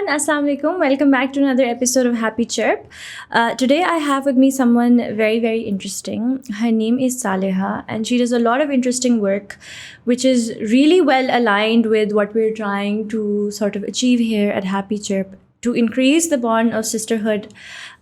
everyone, Assalamu alaikum. Welcome back to another episode of Happy Chirp. Today I have with me someone very, very interesting. Her name is Saleha, and she does a lot of interesting work, which is really well aligned with what we're trying to sort of achieve here at Happy Chirp, to increase the bond of sisterhood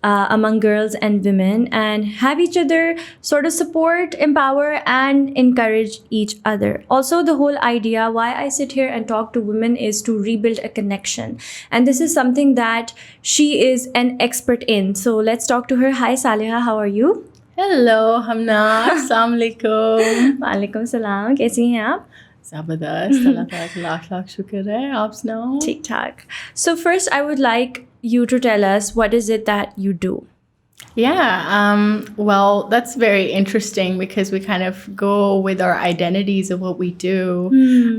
among girls and women and have each other sort of support, empower, and encourage each other. Also, the whole idea why I sit here and talk to women is to rebuild a connection. And this is something that she is an expert in. So let's talk to her. Hi, Saleha. How are you? Hello, Hamna. Assalamu alaikum. वालेकुम सलाम. कैसी हैं आप? Zabardast. Allah Ta'ala lakh shukr hai. Aap sunao? ठीक ठाक. So first, I would like you to tell us what is it that you do? Yeah, well, that's very interesting because we kind of go with our identities of what we do.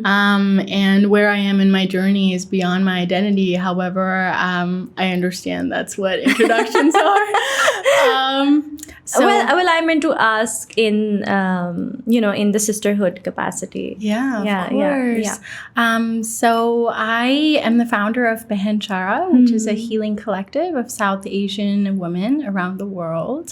And where I am in my journey is beyond my identity. However, I understand that's what introductions are. Well, I meant to ask in the sisterhood capacity. Yeah, of course. So I am the founder of Behen Chara, which is a healing collective of South Asian women around the world.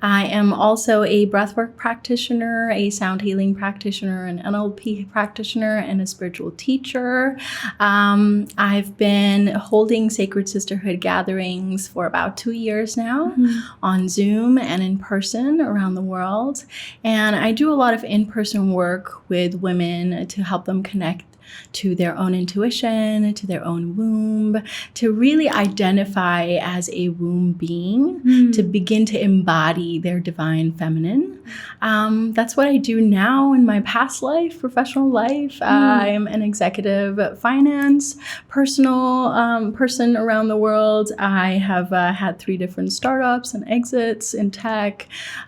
I am also a breathwork practitioner, a sound healing practitioner, an NLP practitioner, and a spiritual teacher. I've been holding sacred sisterhood gatherings for about 2 years now on Zoom and in person around the world. And I do a lot of in-person work with women to help them connect to their own intuition, to their own womb, to really identify as a womb being, to begin to embody their divine feminine. That's what I do now in my past life, professional life. I'm an executive finance personal person around the world. I have had 3 different startups and exits in tech,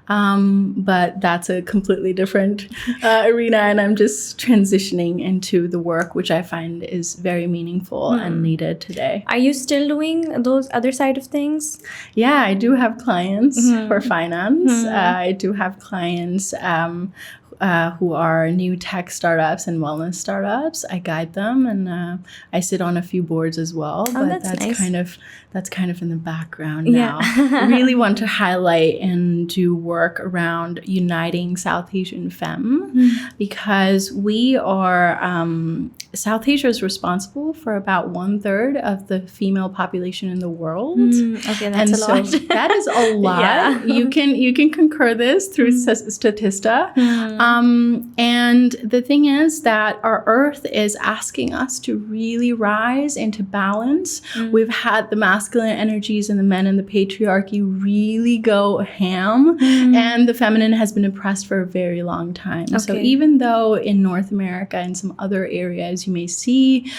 but that's a completely different arena, and I'm just transitioning into the work, which I find is very meaningful and needed today. Are you still doing those other side of things? Yeah, I do have clients for finance. I do have clients who are new tech startups and wellness startups. I guide them, and I sit on a few boards as well. Oh, but that's nice. That's kind of in the background now. I really want to highlight and do work around uniting South Asian femme because we are South Asia is responsible for about 1/3 of the female population in the world. Okay, that's a lot. So that is a lot. Yeah. You can concur this through Statista. And the thing is that our Earth is asking us to really rise into balance. We've had the masculine energies and the men and the patriarchy really go ham, and the feminine has been oppressed for a very long time. Okay. So even though in North America and some other areas you may see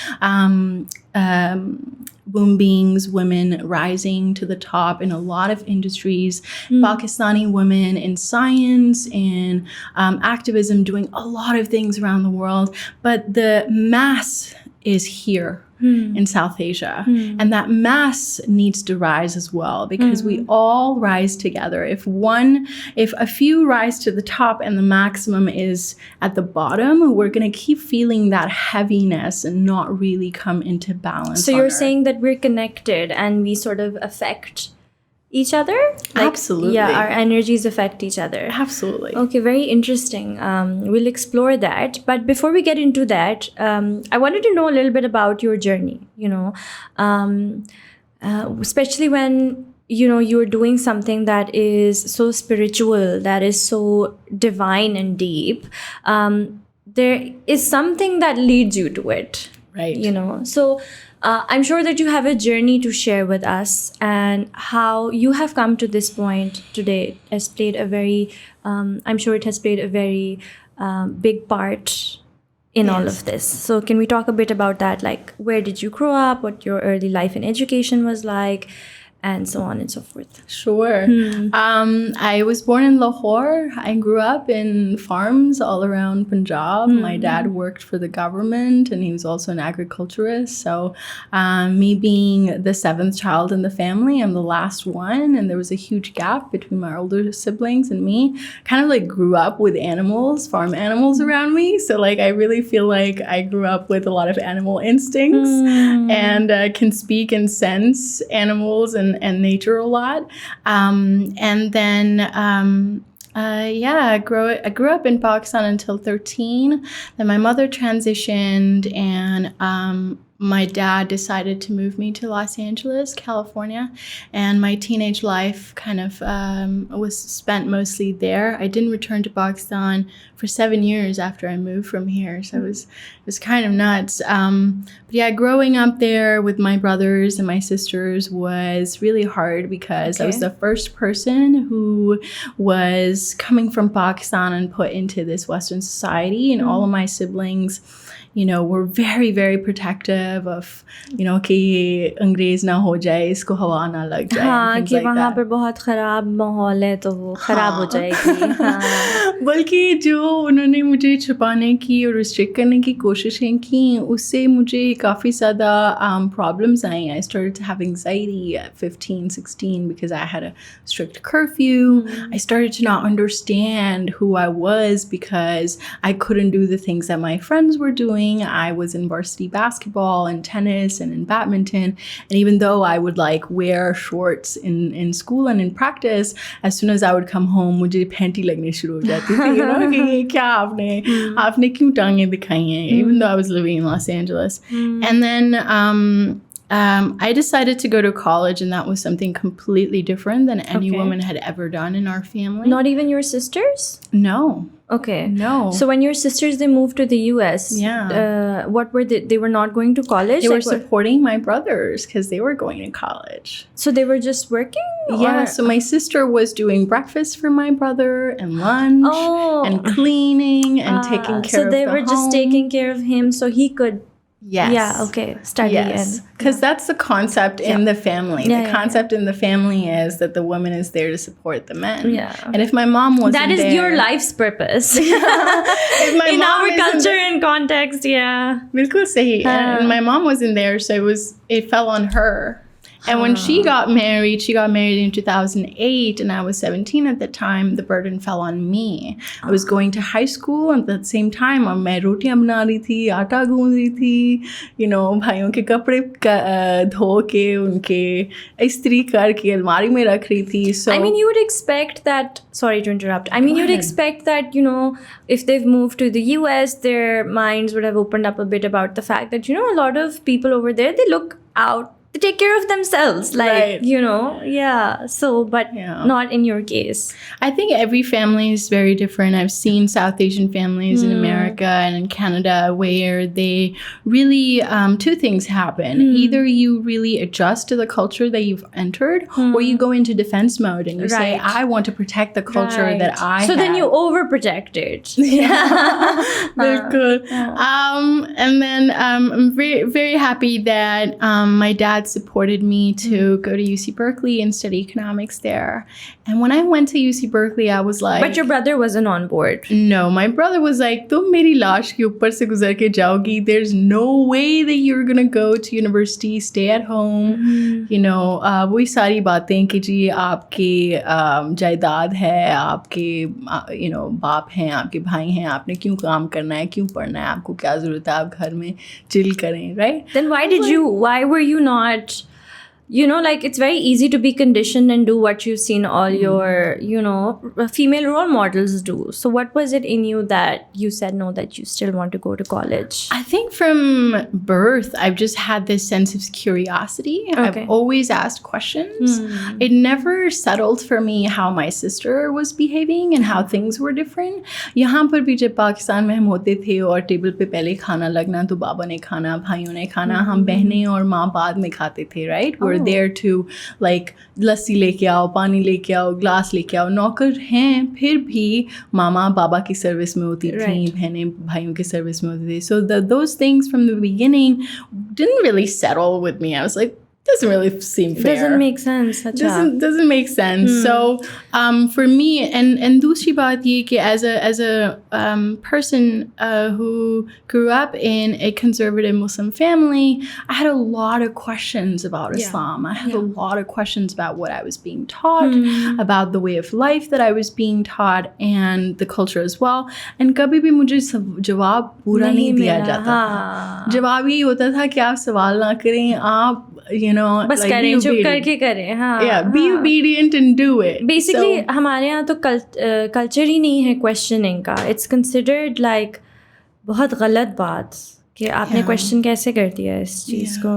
womb beings, women rising to the top in a lot of industries, Pakistani women in science and activism doing a lot of things around the world, but the mass is here in South Asia. And that mass needs to rise as well because we all rise together. If a few rise to the top and the maximum is at the bottom, we're going to keep feeling that heaviness and not really come into balance. So you're saying that we're connected and we sort of affect each other? Absolutely. Yeah, our energies affect each other. Absolutely. Okay, very interesting. We'll explore that. But before we get into that, I wanted to know a little bit about your journey, especially when, you're doing something that is so spiritual, that is so divine and deep. There is something that leads you to it. Right. So I'm sure that you have a journey to share with us, and how you have come to this point today has played a very, I'm sure it has played a very big part in all of this. So can we talk a bit about that? Like, where did you grow up? What your early life and education was like? and so on and so forth. Sure. I was born in Lahore. I grew up in farms all around Punjab. My dad worked for the government and he was also an agriculturist. So me being the seventh child in the family, I'm the last one, and there was a huge gap between my older siblings and me. Kind of like grew up with animals, farm animals around me. So like I really feel like I grew up with a lot of animal instincts and can speak and sense animals and nature a lot. And then I grew up in Pakistan until 13. Then my mother transitioned, and my dad decided to move me to Los Angeles, California, and my teenage life kind of was spent mostly there. I didn't return to Pakistan for 7 years after I moved from here, so it was kind of nuts. But yeah, growing up there with my brothers and my sisters was really hard because I was the first person who was coming from Pakistan and put into this Western society, and all of my siblings, you know, were very, very protective of, you know, कि ये अंग्रेज ना हो जाए, इसको हवा ना लग जाए. हाँ, कि वहाँ पर बहुत ख़राब माहौल है तो वो ख़राब हो जाएगी. हाँ. बल्कि जो उन्होंने मुझे छुपाने की और रिस्ट्रिक्ट करने की कोशिशें की, उससे मुझे काफ़ी ज़्यादा problems I. I started to have anxiety at 15, 16 because I had a strict curfew. I started to not understand who I was because I couldn't do the things that my friends were doing. I was in varsity basketball and tennis and in badminton, and even though I would like wear shorts in school and in practice, as soon as I would come home, मुझे panty लगनी शुरू हो जाती थी, you know, कि क्या आपने क्यों टांगें दिखाई हैं, even though I was living in Los Angeles. And then I decided to go to college, and that was something completely different than any woman had ever done in our family. Not even your sisters? No. Okay. No. So when your sisters, they moved to the US, what were they were not going to college? They were supporting my brothers because they were going to college. So they were just working? Yeah, so my sister was doing breakfast for my brother and lunch and cleaning and taking care of the home. So they were just taking care of him so he could study. Yes, because that's the concept in the family. The concept in the family is that the woman is there to support the men. And if my mom wasn't there... That is your life's purpose. If my in mom our culture and context, Bilkul sahi. And my mom wasn't there, so it fell on her. And when she got married in 2008, and I was 17 at the time, the burden fell on me. I was going to high school, and at the same time, मैं रोटियां बना रही थी, आटा गूंद रही थी, you know, भाइयों के कपड़े धो के उनके इस्त्री करके अलमारी में रख रही थी. So I mean, you would expect that. Sorry to interrupt. I mean, you'd expect that, you know, if they've moved to the US, their minds would have opened up a bit about the fact that, you know, a lot of people over there, they look out. They take care of themselves, like, you know, so, but not in your case. I think every family is very different. I've seen South Asian families in America and in Canada where they really, two things happen. Either you really adjust to the culture that you've entered, or you go into defense mode and you say, I want to protect the culture that I have. So then you overprotect it. Bilkul. And then I'm very, very happy that my dad supported me to go to UC Berkeley and study economics there. And when I went to UC Berkeley, I was like... But your brother wasn't on board. No, my brother was like, तुम मेरी लाश के ऊपर से गुजर के जाओगी. There's no way that you're going to go to university, stay at home. You know, वही सारी बातें कि जी आपकी जायदाद है, आपके you know, बाप हैं, आपके भाई हैं, आपने क्यों काम करना है, क्यों पढ़ना है, आपको क्या ज़रूरत है, आप घर में chill करें, right? Then why were you not... You know, like, it's very easy to be conditioned and do what you've seen all your, you know, female role models do. So what was it in you that you said no, that you still want to go to college? I think from birth, I've just had this sense of curiosity. I've always asked questions. It never settled for me how my sister was behaving and how things were different. यहाँ पर भी जब पाकिस्तान में हम होते थे और table पे पहले खाना लगना तो बाबा ने खाना, भाइयों ने खाना, हम बहनें और माँ बाद में खाते थे, right? We're there to like लस्सी लेके आओ, पानी लेके आओ, ग्लास लेके आओ. नौकर हैं फिर भी मामा बाबा की सर्विस में होती थी, बहनें भाइयों की सर्विस में होती थी. So those things from the beginning didn't really settle with me. I was like, doesn't really seem fair. Doesn't make sense. Doesn't make sense. So for me, and दूसरी बात ये कि as a person who grew up in a conservative Muslim family, I had a lot of questions about Islam. I had a lot of questions about what I was being taught, about the way of life that I was being taught, and the culture as well. And कभी भी मुझे जवाब पूरा नहीं दिया जाता था. जवाब ये होता था कि आप सवाल ना करें, आप बस like, करें, चुप करके करें. be obedient and do it. Basically हमारे यहाँ तो कल्चर ही नहीं है क्वेश्चनिंग का. It's considered like बहुत गलत बात कि आपने क्वेश्चन कैसे कर दिया इस चीज को.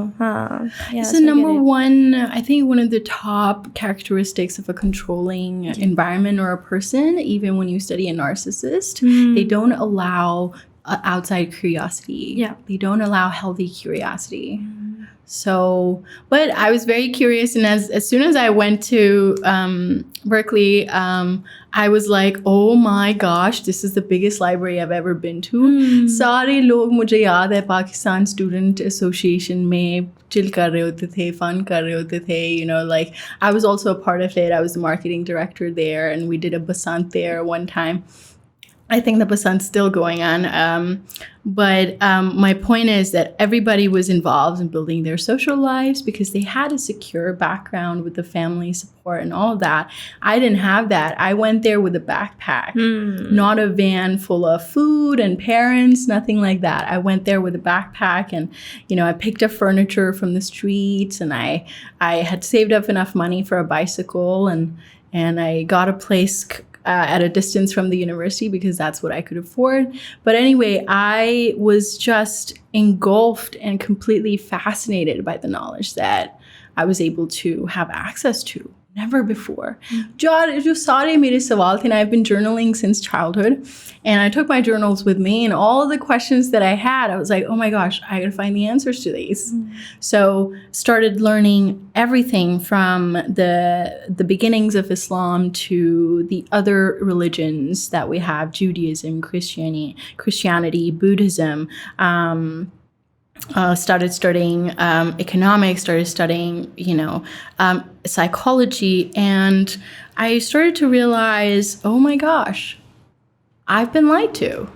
So number one, I think one of the top characteristics of a controlling environment or a person, even when you study a narcissist, they don't allow outside curiosity. They don't allow healthy curiosity. So, but I was very curious, and as soon as I went to Berkeley, I was like, oh my gosh, this is the biggest library I've ever been to. सारे लोग मुझे याद है Pakistan Student Association में chill कर रहे होते थे, fun कर रहे होते थे, like I was also a part of it. I was the marketing director there, and we did a basant there one time. I think the basant's still going on. But my point is that everybody was involved in building their social lives because they had a secure background with the family support and all of that. I didn't have that. I went there with a backpack, not a van full of food and parents, nothing like that. I went there with a backpack, and, I picked up furniture from the streets, and I had saved up enough money for a bicycle, and I got a place at a distance from the university because that's what I could afford. But anyway, I was just engulfed and completely fascinated by the knowledge that I was able to have access to. Never before. जो सारे मेरे सवाल थे, and I've been journaling since childhood, and I took my journals with me, and all of the questions that I had, I was like, oh my gosh, I gotta find the answers to these. So started learning everything from the beginnings of Islam to the other religions that we have, Judaism, Christianity, Buddhism, started studying economics, started studying, psychology, and I started to realize, oh my gosh, I've been lied to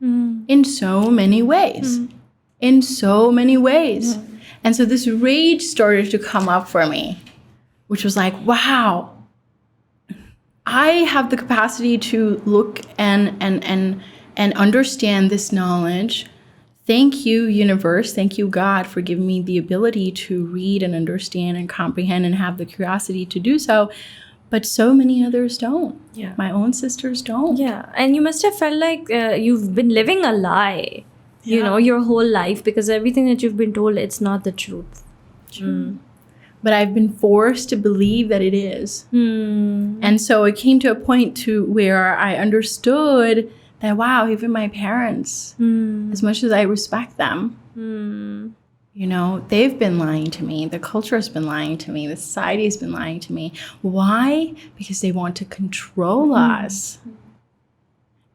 in so many ways, And so this rage started to come up for me, which was like, wow, I have the capacity to look and understand this knowledge. Thank you, universe. Thank you, God, for giving me the ability to read and understand and comprehend and have the curiosity to do so. But so many others don't. Yeah. My own sisters don't. Yeah. And you must have felt like you've been living a lie, your whole life, because everything that you've been told, it's not the truth. True. But I've been forced to believe that it is. And so it came to a point to where I understood that, wow, even my parents, as much as I respect them, they've been lying to me. The culture has been lying to me. The society has been lying to me. Why? Because they want to control us.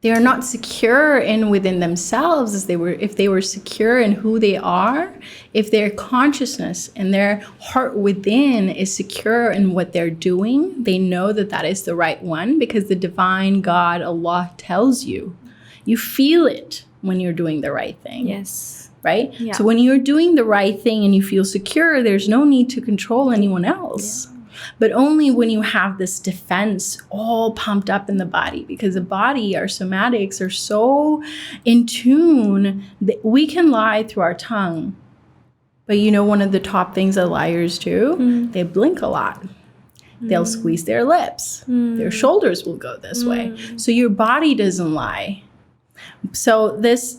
They are not secure within themselves if they were secure in who they are, if their consciousness and their heart within is secure in what they're doing, they know that that is the right one, because the divine God, Allah, tells you. You feel it when you're doing the right thing. Yes. Right? Yeah. So when you're doing the right thing and you feel secure, there's no need to control anyone else. Yeah. But only when you have this defense all pumped up in the body, because the body, our somatics, are so in tune that we can lie through our tongue. But one of the top things that liars do, they blink a lot. They'll squeeze their lips. Their shoulders will go this way. So your body doesn't lie. So this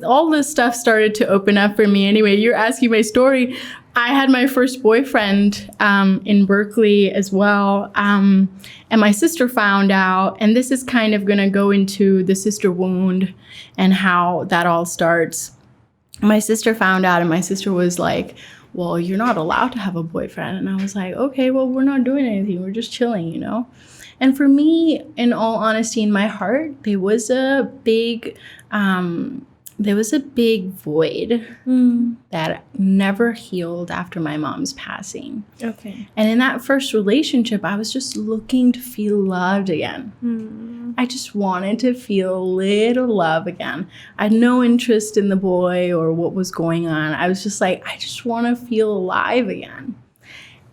all this stuff started to open up for me. Anyway, you're asking my story. I had my first boyfriend in Berkeley as well. And my sister found out, and this is kind of going to go into the sister wound and how that all starts. My sister found out, and my sister was like, well, you're not allowed to have a boyfriend. And I was like, okay, well, we're not doing anything. We're just chilling, And for me, in all honesty, in my heart, there was a big there was a big void that never healed after my mom's passing. Okay. And in that first relationship, I was just looking to feel loved again. I just wanted to feel a little love again. I had no interest in the boy or what was going on. I was just like, I just want to feel alive again.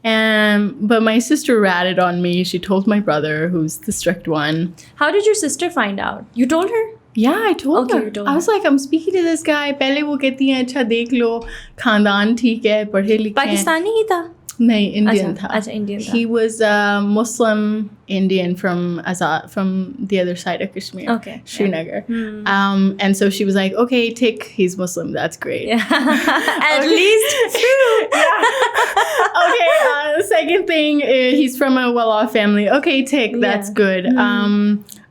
But my sister ratted on me. She told my brother, who's the strict one. How did your sister find out? You told her? Yeah, I told her. I was like, I'm speaking to this guy. पहले वो कहती हैं अच्छा देख लो खानदान ठीक है पढ़े लिखे हैं. पाकिस्तानी ही था? नहीं, Indian था. अच्छा, Indian था. He was a Muslim Indian from the other side of Kashmir. Okay. Srinagar. Yeah. And so she was like, okay, tick, he's Muslim. That's great. Yeah. At least two. Yeah. Okay. The second thing, he's from a well-off family. Okay, tick, that's good.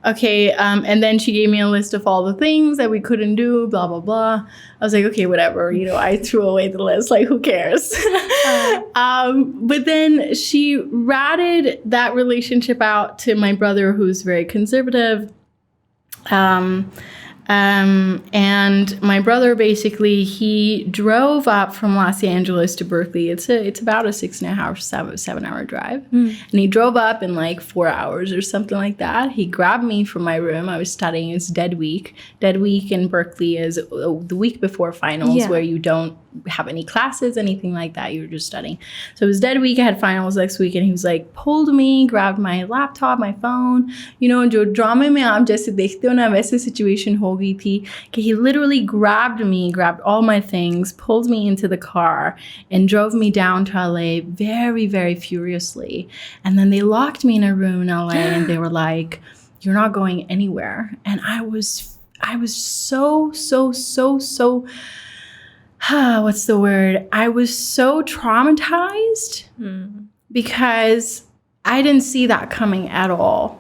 Okay, and then she gave me a list of all the things that we couldn't do, blah, blah, blah. I was like, okay, whatever. You know, I threw away the list. Like, who cares? But then she ratted that relationship out to my brother, who's very conservative. And my brother, basically, he drove up from Los Angeles to Berkeley. It's about a 7-hour drive. And he drove up in like 4 hours or something like that. He grabbed me from my room. I was studying. It's dead week. Dead week in Berkeley is the week before finals, where you don't have any classes, anything like that. You're just studying. So it was dead week. I had finals next week. And he was like, pulled me, grabbed my laptop, my phone. You know, jo drama mein aap jaise dekhte ho na, waise situation ho gayi thi ki he literally grabbed all my things, pulled me into the car and drove me down to LA very, very furiously. And then they locked me in a room in LA and they were like, you're not going anywhere. And I was so what's the word? I was so traumatized because I didn't see that coming at all.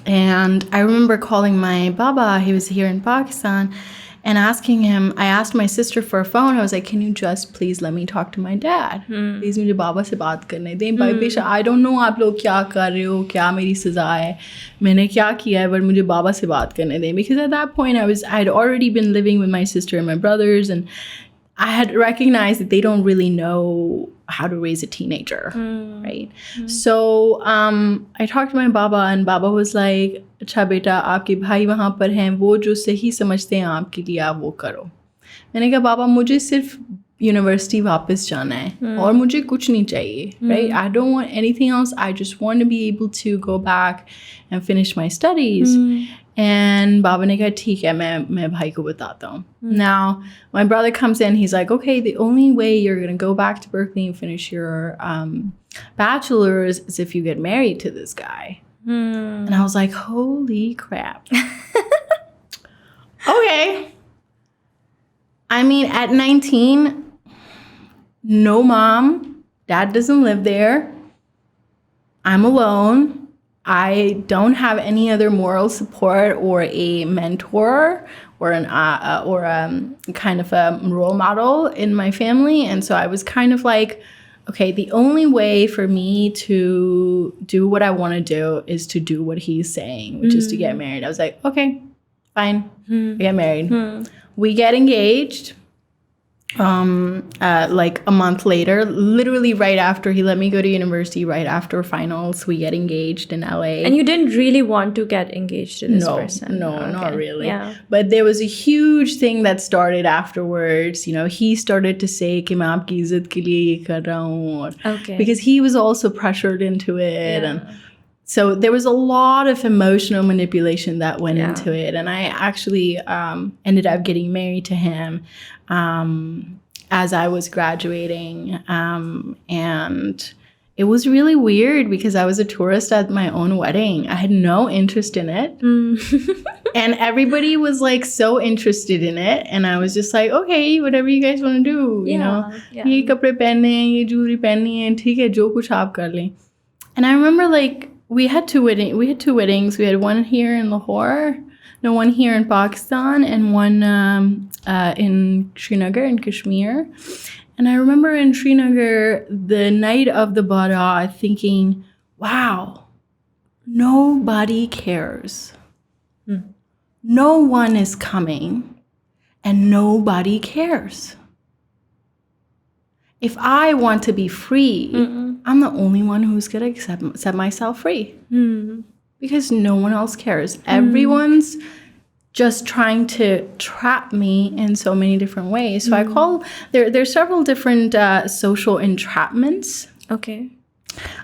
And I remember calling my Baba, he was here in Pakistan, and asking him, I asked my sister for a phone. I was like, can you just please let me talk to my dad? Please mujhe Baba se baat karne dein. Besha, I don't know aap log kya kar rahe ho, kya meri saza hai, maine kya kiya hai, but mujhe Baba se baat karne dein. Because at that point, I'd already been living with my sister and my brothers, and I had recognized that they don't really know how to raise a teenager, right? So I talked to my Baba, and Baba was like, अच्छा बेटा आपके भाई वहाँ पर हैं, वो जो सही समझते हैं आपके लिए आप वो करो. मैंने कहा बाबा मुझे सिर्फ यूनिवर्सिटी वापस जाना है और मुझे कुछ नहीं चाहिए, right? I don't want anything else. I just want to be able to go back and finish my studies. And Baba ne kaha, theek hai, main bhai ko batata hu. Now, my brother comes in, he's like, okay, the only way you're going to go back to Berkeley and finish your bachelor's is if you get married to this guy. And I was like, holy crap. Okay. I mean, at 19, no mom, dad doesn't live there. I'm alone. I don't have any other moral support or a mentor or kind of a role model in my family. And so I was kind of like, okay, the only way for me to do what I want to do is to do what he's saying, which is to get married. I was like, okay, fine, we get married. We get engaged. Like a month later, literally right after he let me go to university, right after finals, we get engaged in LA. And you didn't really want to get engaged to this person? No, okay. Not really. Yeah. But there was a huge thing that started afterwards. You know, he started to say कि मैं आपकी इज्जत के लिए ये कर रहा हूँ. Okay. Because he was also pressured into it. Yeah. And so there was a lot of emotional manipulation that went into it. And I actually ended up getting married to him as I was graduating. And it was really weird because I was a tourist at my own wedding. I had no interest in it. And everybody was like so interested in it. And I was just like, okay, whatever you guys want to do, you know. Ye kapde pehne hain, ye jewelry pehni hai, theek hai, jo kuch aap kar le. And I remember like we had two weddings. We had one here in Lahore, one here in Pakistan, and one in Srinagar in Kashmir. And I remember in Srinagar, the night of the Barat, thinking, wow, nobody cares. No one is coming. and nobody cares. If I want to be free, I'm the only one who's going to set myself free. Because no one else cares. Everyone's just trying to trap me in so many different ways. So I call, there's several different social entrapments. Okay.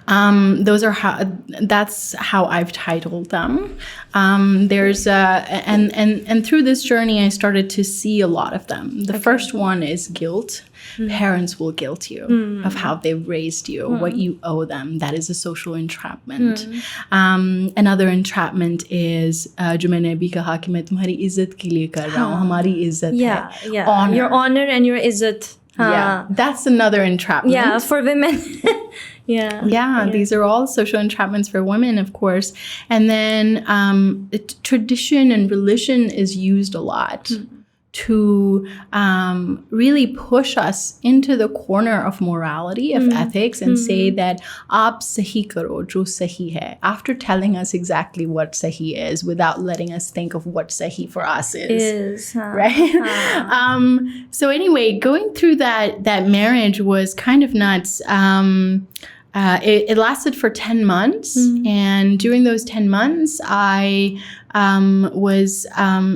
That's how I've titled them. And through this journey, I started to see a lot of them. The first one is guilt. Parents will guilt you of how they've raised you, what you owe them. That is a social entrapment. Another entrapment is जो मैंने अभी कहा कि मैं तुम्हारी इज्जत के लिए कर रहा हूँ, हमारी इज्जत है. Honor. Your honor and your izzat. Yeah, that's another entrapment. Yeah, for women. Yeah, these are all social entrapments for women, of course. And then tradition and religion is used a lot to really push us into the corner of morality, of ethics, and say that aap sahi karo jo sahi hai, after telling us exactly what sahi is without letting us think of what sahi for us is. Right? So anyway, going through that marriage was kind of nuts. It lasted for 10 months. And during those 10 months, I was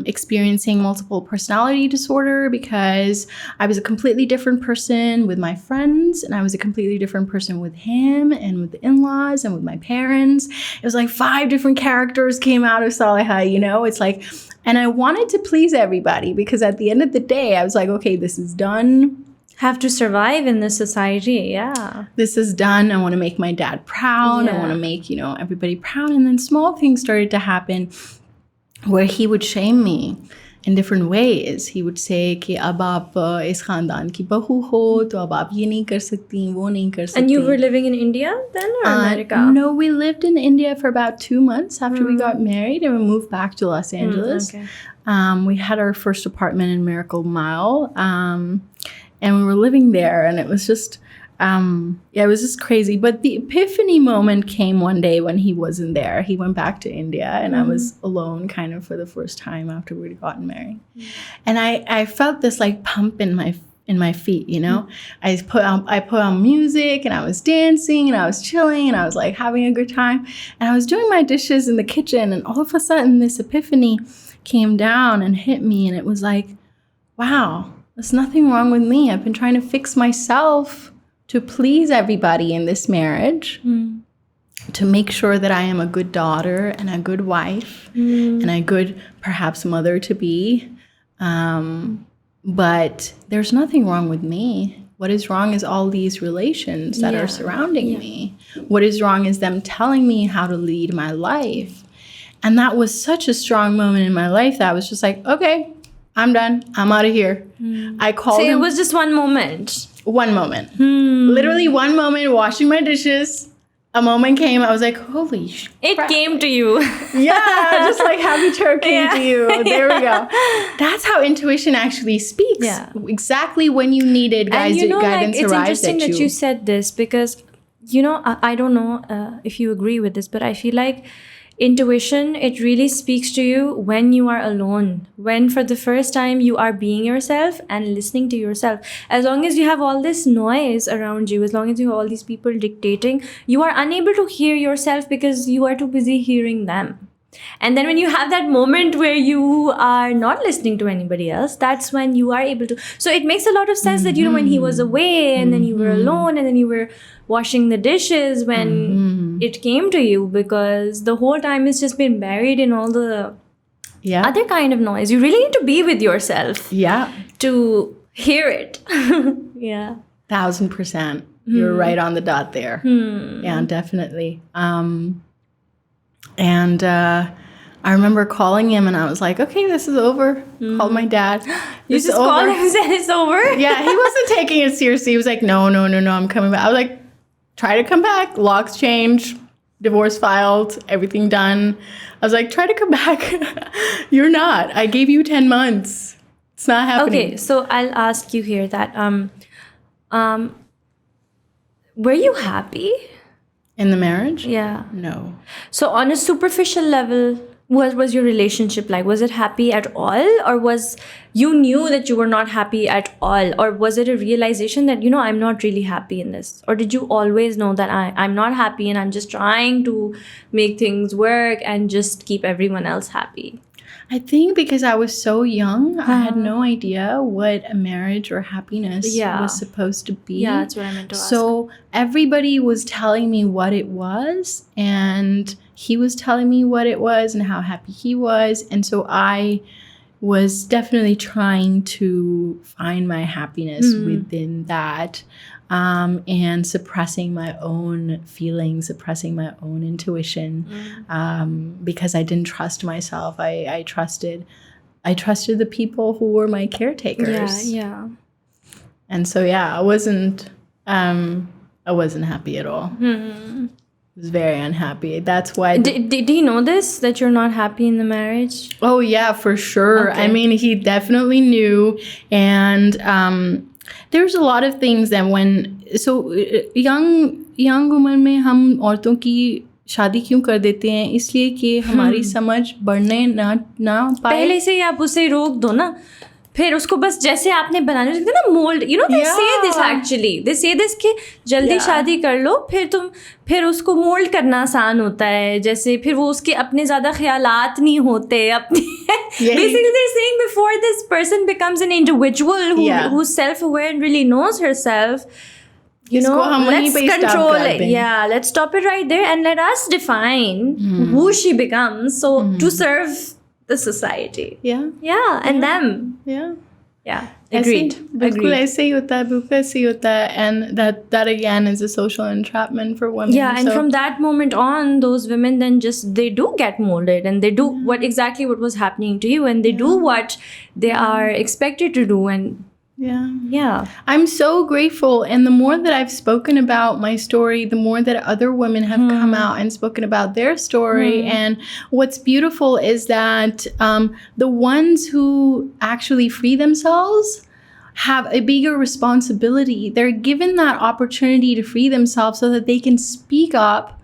experiencing multiple personality disorder because I was a completely different person with my friends, and I was a completely different person with him and with the in-laws and with my parents. It was like 5 different characters came out of Saleha, you know? It's like, and I wanted to please everybody because at the end of the day, I was like, okay, this is done. Have to survive in this society. Yeah, this is done. I want to make my dad proud. I want to make, you know, everybody proud. And then small things started to happen where he would shame me in different ways. He would say कि अब आप इस खानदान की बहू हो तो अब आप ये नहीं कर सकती, वो नहीं कर सकती. And you were living in India then or America? No, we lived in India for about 2 months after we got married, and we moved back to Los Angeles. We had our first apartment in Miracle Mile. And we were living there, and it was just, it was just crazy. But the epiphany moment came one day when he wasn't there. He went back to India, and I was alone kind of for the first time after we'd gotten married. And I felt this like pump in my feet, you know? I put on music, and I was dancing, and I was chilling, and I was like having a good time. And I was doing my dishes in the kitchen, and all of a sudden this epiphany came down and hit me, and it was like, wow. There's nothing wrong with me. I've been trying to fix myself to please everybody in this marriage, to make sure that I am a good daughter and a good wife and a good, perhaps, mother to be. But there's nothing wrong with me. What is wrong is all these relations that are surrounding me. What is wrong is them telling me how to lead my life. And that was such a strong moment in my life that I was just like, okay, I'm done. I'm out of here. I called him. So it was just one moment. One moment. Literally one moment, washing my dishes. A moment came. I was like, holy crap. It came to you. Yeah, just like happychirp came to you. There we go. That's how intuition actually speaks. Yeah. Exactly when you needed guidance arrives at you. It's interesting that you said this because, you know, I don't know if you agree with this, but I feel like intuition, it really speaks to you when you are alone, when for the first time you are being yourself and listening to yourself. As long as you have all this noise around you, as long as you have all these people dictating, you are unable to hear yourself because you are too busy hearing them. And then when you have that moment where you are not listening to anybody else, that's when you are able to. So it makes a lot of sense that, you know, when he was away and then you were alone and then you were washing the dishes when it came to you, because the whole time it's just been buried in all the other kind of noise. You really need to be with yourself to hear it. 1000%. You're right on the dot there. Yeah, definitely. And I remember calling him, and I was like, okay, this is over. Called my dad. You just called him and said it's over? Yeah, he wasn't taking it seriously. He was like, no, I'm coming back. I was like, try to come back. Locks changed. Divorce filed. Everything done. I was like, try to come back. You're not. I gave you 10 months. It's not happening. Okay, so I'll ask you here that, were you happy? In the marriage? Yeah. No. So on a superficial level, What was your relationship like? Was it happy at all? Or was you knew that you were not happy at all? Or was it a realization that, I'm not really happy in this? Or did you always know that I'm not happy and I'm just trying to make things work and just keep everyone else happy? I think because I was so young, I had no idea what a marriage or happiness was supposed to be. Yeah, that's what I meant to ask. So everybody was telling me what it was, and he was telling me what it was and how happy he was. And so I was definitely trying to find my happiness within that. And suppressing my own feelings, suppressing my own intuition, because I didn't trust myself. I trusted the people who were my caretakers. Yeah. And so I wasn't happy at all. I was very unhappy. That's why. Did he know this, that you're not happy in the marriage? Oh yeah, for sure. Okay. I mean, he definitely knew, and there's a lot of things that young women में हम औरतों की शादी क्यों कर देते हैं, इसलिए कि हमारी समझ बढ़ने ना पाए. पहले से ही आप उसे रोक दो ना, फिर उसको बस जैसे आपने बनाने लगते ना mould, they say this actually, they say this कि जल्दी शादी कर लो, फिर उसको मोल्ड करना आसान होता है, जैसे फिर वो उसके अपने ज़्यादा ख्यालात नहीं होते अपने. Basically they're saying before this person becomes an individual who's self-aware and really knows herself, let's control it. Yeah, let's stop it right there and let us define who she becomes, so to serve the society. And them. Agreed. बिल्कुल ऐसे ही होता है, and that again is a social entrapment for women. And from that moment on, those women then they do get molded, and they do what was happening to you, and they do what they are expected to do. And I'm so grateful, and the more that I've spoken about my story, the more that other women have come out and spoken about their story. And what's beautiful is that the ones who actually free themselves have a bigger responsibility. They're given that opportunity to free themselves so that they can speak up,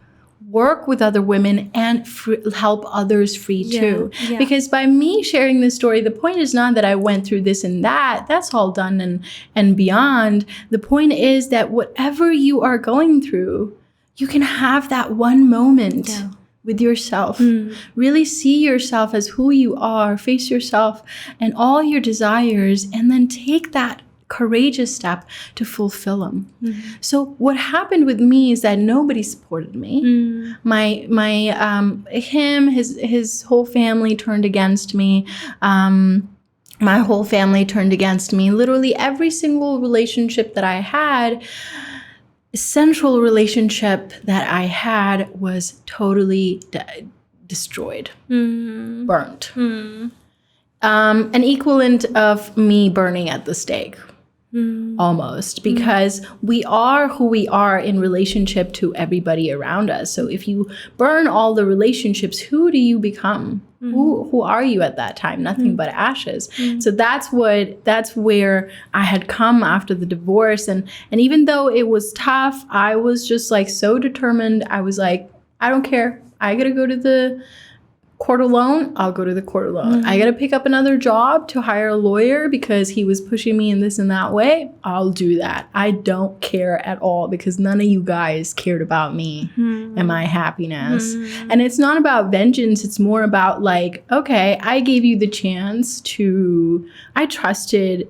work with other women, and help others free too. Because by me sharing this story, the point is not that I went through this and that. That's all done and beyond. The point is that whatever you are going through, you can have that one moment with yourself. Really see yourself as who you are, face yourself and all your desires, and then take that courageous step to fulfill them. So what happened with me is that nobody supported me. His whole family turned against me. My whole family turned against me. Literally every single relationship that I had, central relationship that I had, was totally destroyed, burnt. An equivalent of me burning at the stake. Almost, because we are who we are in relationship to everybody around us. So if you burn all the relationships, who do you become? Who are you at that time? Nothing but ashes. So that's where I had come after the divorce, and even though it was tough, I was just like so determined. I was like, I don't care. I gotta go to the court alone. I'll go to the court alone. I gotta pick up another job to hire a lawyer because he was pushing me in this and that way. I'll do that. I don't care at all, because none of you guys cared about me and my happiness. And it's not about vengeance. It's more about like, okay, I gave you the chance I trusted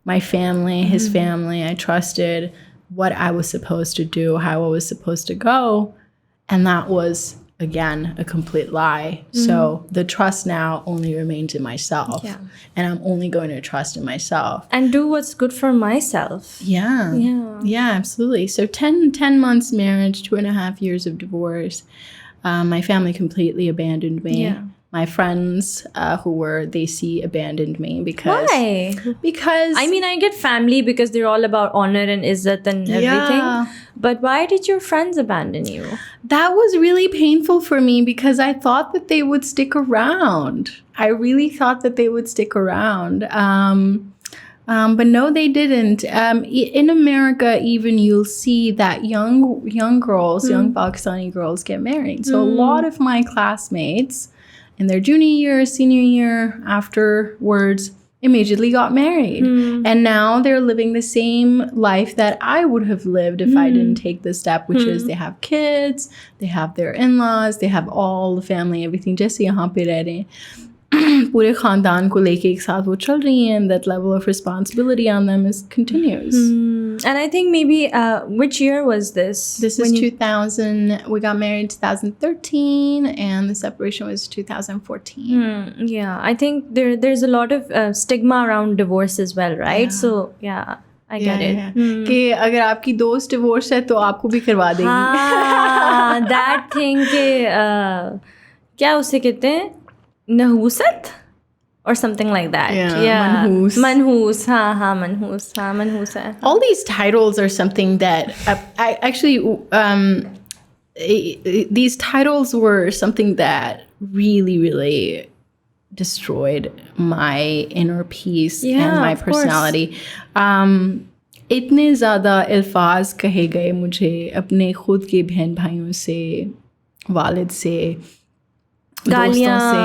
my family, his family. I trusted what I was supposed to do, how I was supposed to go. And that was, again, a complete lie. So the trust now only remains in myself. And I'm only going to trust in myself. And do what's good for myself. Yeah, absolutely. So 10 months marriage, 2.5 years of divorce. My family completely abandoned me. My friends abandoned me because... Why? Because... I mean, I get family because they're all about honor and izzat and everything. But why did your friends abandon you? That was really painful for me because I thought that they would stick around. I really thought that they would stick around. But no, they didn't. In America, even you'll see that young girls, young Pakistani girls get married. So a lot of my classmates in their junior year, senior year, afterwards, immediately got married. And now they're living the same life that I would have lived if I didn't take this step, which is they have kids, they have their in-laws, they have all the family, everything. जैसे यहाँ पे रह रहे हैं पूरे खानदान को लेके एक साथ वो चल रही हैं, and that level of responsibility on them continues. And I think maybe, which year was this? This is 2000. We got married in 2013, and the separation was 2014. Yeah, I think there's a lot of stigma around divorce as well, right? So, yeah. I get it. कि अगर आपकी दोस्त divorce है तो आपको भी करवा देगी. That thing के क्या उसे कहते हैं नहूसत or something like that. Yeah. Manhus. Manhus है. All these titles are something that I actually these titles were something that really destroyed my inner peace and my personality. इतने ज़्यादा अल्फाज कहे गए मुझे अपने खुद के बहन भाइयों से, वालिद से, दोस्तों से,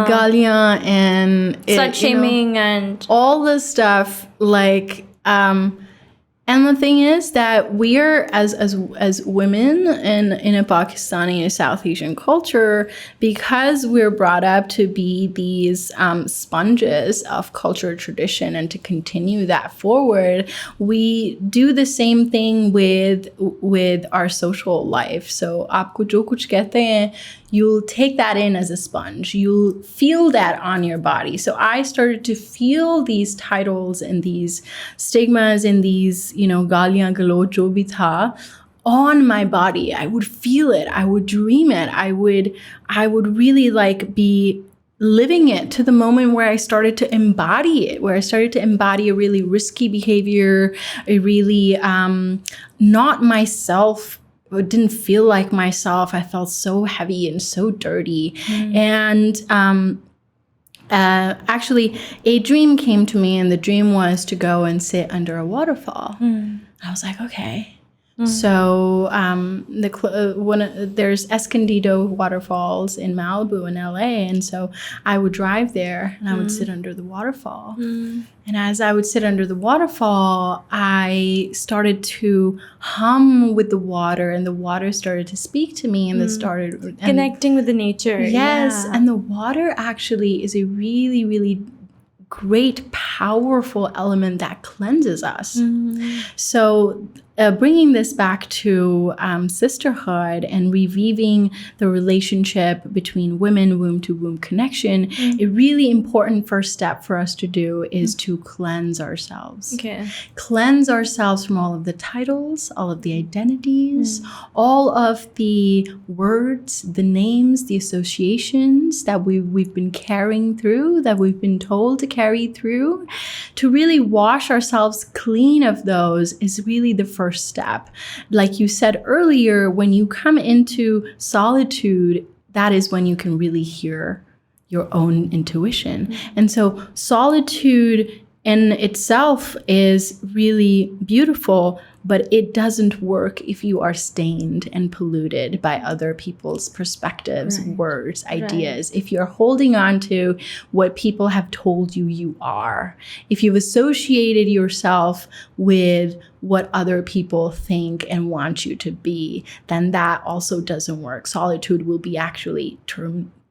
गालियाँ and slut shaming and all this stuff, like and the thing is that we are as women in a Pakistani and South Asian culture, because we're brought up to be these sponges of culture tradition and to continue that forward, we do the same thing with our social life. So आपको जो कुछ कहते हैं, you'll take that in as a sponge. You'll feel that on your body. So I started to feel these titles and these stigmas and these, galiyan galoch jo bhi tha on my body. I would feel it. I would dream it. I would really be living it to the moment where I started to embody it, where I started to embody a really risky behavior, a really not myself. It didn't feel like myself. I felt so heavy and so dirty. And actually, a dream came to me, and the dream was to go and sit under a waterfall. I was like, okay. So there's Escondido waterfalls in Malibu in LA, and so I would drive there and I would sit under the waterfall. And as I would sit under the waterfall, I started to hum with the water, and the water started to speak to me, and it started connecting with the nature. Yes, yeah. And the water actually is a really great, powerful element that cleanses us. So bringing this back to sisterhood and reweaving the relationship between women, womb-to-womb connection, a really important first step for us to do is to cleanse ourselves. Okay. Cleanse ourselves from all of the titles, all of the identities, all of the words, the names, the associations that we've been carrying through, that we've been told to carry through. To really wash ourselves clean of those is really the first step. Like you said earlier, when you come into solitude, that is when you can really hear your own intuition. And so solitude in itself is really beautiful, but it doesn't work if you are stained and polluted by other people's perspectives, words, ideas. If you're holding on to what people have told you are, if you've associated yourself with what other people think and want you to be, then that also doesn't work. Solitude will be actually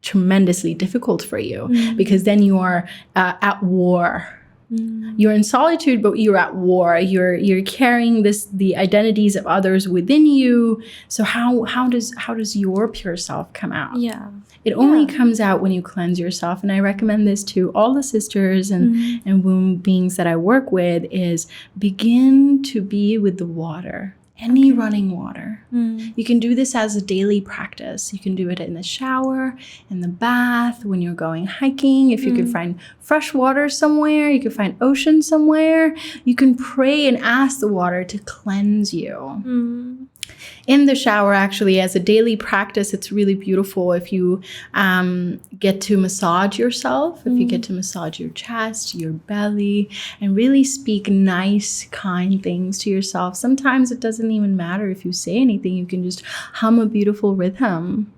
tremendously difficult for you, because then you are at war. You're in solitude, but you're at war. You're carrying the identities of others within you. So how does your pure self come out? Yeah. It only comes out when you cleanse yourself. And I recommend this to all the sisters and womb beings that I work with, is begin to be with the water. Any running water. You can do this as a daily practice. You can do it in the shower, in the bath, when you're going hiking. If you can find fresh water somewhere, you can find ocean somewhere. You can pray and ask the water to cleanse you. In the shower, actually, as a daily practice, it's really beautiful if you get to massage yourself, if you get to massage your chest, your belly, and really speak nice, kind things to yourself. Sometimes it doesn't even matter if you say anything. You can just hum a beautiful rhythm.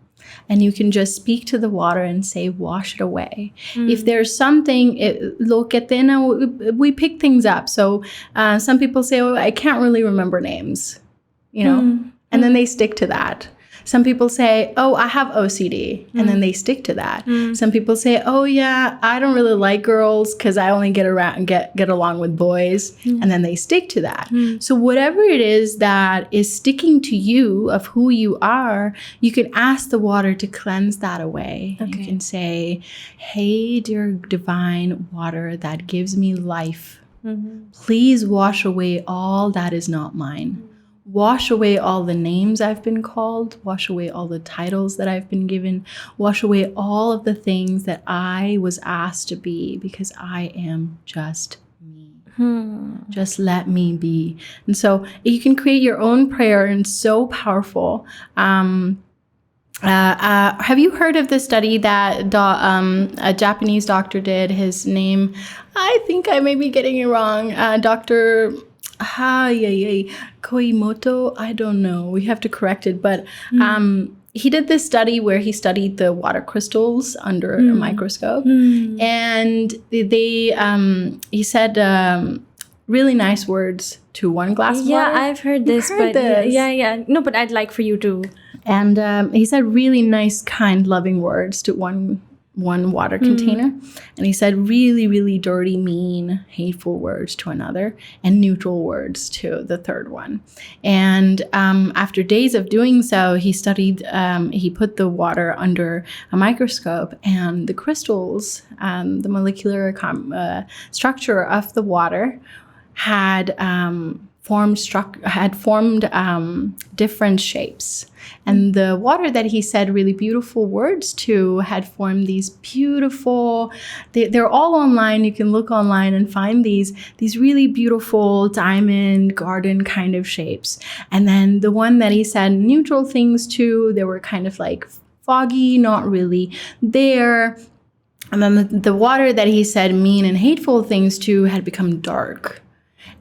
And you can just speak to the water and say, wash it away. If there's something, we pick things up. So some people say, oh, I can't really remember names, and then they stick to that. Some people say, oh, I have OCD, and then they stick to that. Some people say, oh, yeah, I don't really like girls because I only get along with boys, and then they stick to that. So whatever it is that is sticking to you of who you are, you can ask the water to cleanse that away. Okay. You can say, hey, dear divine water that gives me life, please wash away all that is not mine. Wash away all the names I've been called. Wash away all the titles that I've been given. Wash away all of the things that I was asked to be because I am just me. Just let me be. And so you can create your own prayer, and it's so powerful. Have you heard of the study that a Japanese doctor did? His name, I think I may be getting it wrong. Dr. Koimoto, I don't know. We have to correct it. But he did this study where he studied the water crystals under a microscope. And he said really nice words to one glass of water. Yeah, I've heard this. Yeah. No, but I'd like for you to. And he said really nice, kind, loving words to one water container. And he said really, really dirty, mean, hateful words to another, and neutral words to the third one. And after days of doing so, he put the water under a microscope, and the crystals, the molecular structure of the water had formed different shapes. And the water that he said really beautiful words to had formed these beautiful, they're all online. You can look online and find these really beautiful diamond garden kind of shapes. And then the one that he said neutral things to, they were kind of like foggy, not really there. And then the water that he said mean and hateful things to had become dark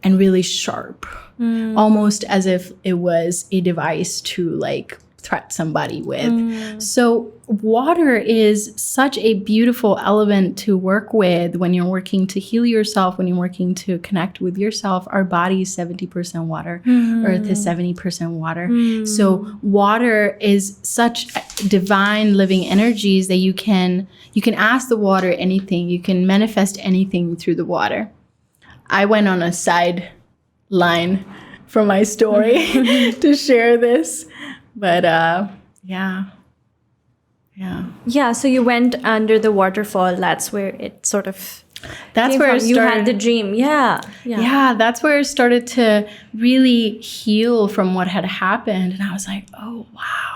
and really sharp, almost as if it was a device to like threat somebody with. So water is such a beautiful element to work with when you're working to heal yourself, when you're working to connect with yourself. Our body is 70% water. Earth is 70% water. So water is such divine living energies that you can ask the water anything. You can manifest anything through the water. I went on a side line from my story to share this. But yeah. So you went under the waterfall. That's where it sort of That's where it started. You had the dream. Yeah. That's where it started to really heal from what had happened. And I was like, oh, wow.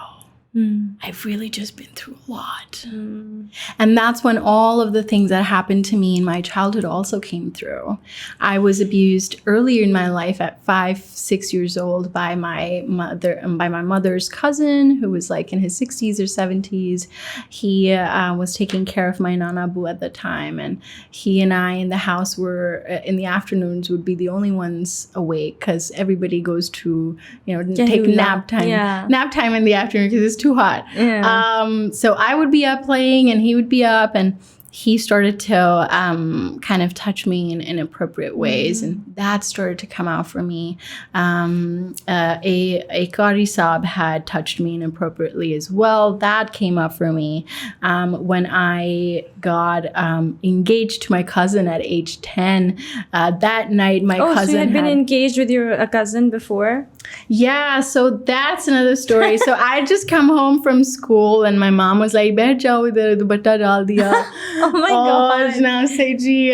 I've really just been through a lot. And that's when all of the things that happened to me in my childhood also came through. I was abused earlier in my life at 5-6 years old by my mother's cousin, who was like in his 60s or 70s. He was taking care of my Nana Abu at the time. And he and I in the house were, in the afternoons, would be the only ones awake because everybody goes to, take nap time. Yeah. Nap time in the afternoon because it's too hot. Yeah. So I would be up playing and he would be up, and he started to kind of touch me in inappropriate ways. And that started to come out for me. A Qari Saab had touched me inappropriately as well. That came up for me when I got engaged to my cousin at age 10. That night, my cousin so you had been engaged with your cousin before? Yeah, so that's another story. So I just come home from school and my mom was like, "Baith jao idhar, dupatta dal diya." Oh my God. और ना से जी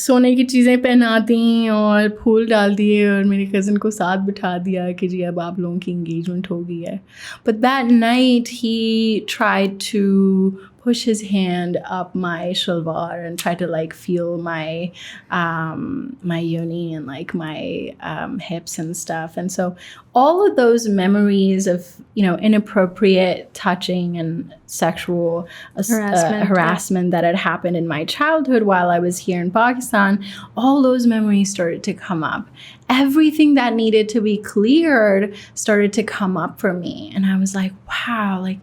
सोने की चीज़ें पहना दी और फूल डाल दिए और मेरे कज़न को साथ बिठा दिया कि जी अब आप लोगों की engagement हो गई है. But that night he tried to push his hand up my shalwar and try to like feel my my yoni and like my hips and stuff. And so all of those memories of inappropriate touching and sexual harassment that had happened in my childhood while I was here in Pakistan, all those memories started to come up. Everything that needed to be cleared started to come up for me. And I was like, wow, wow, like,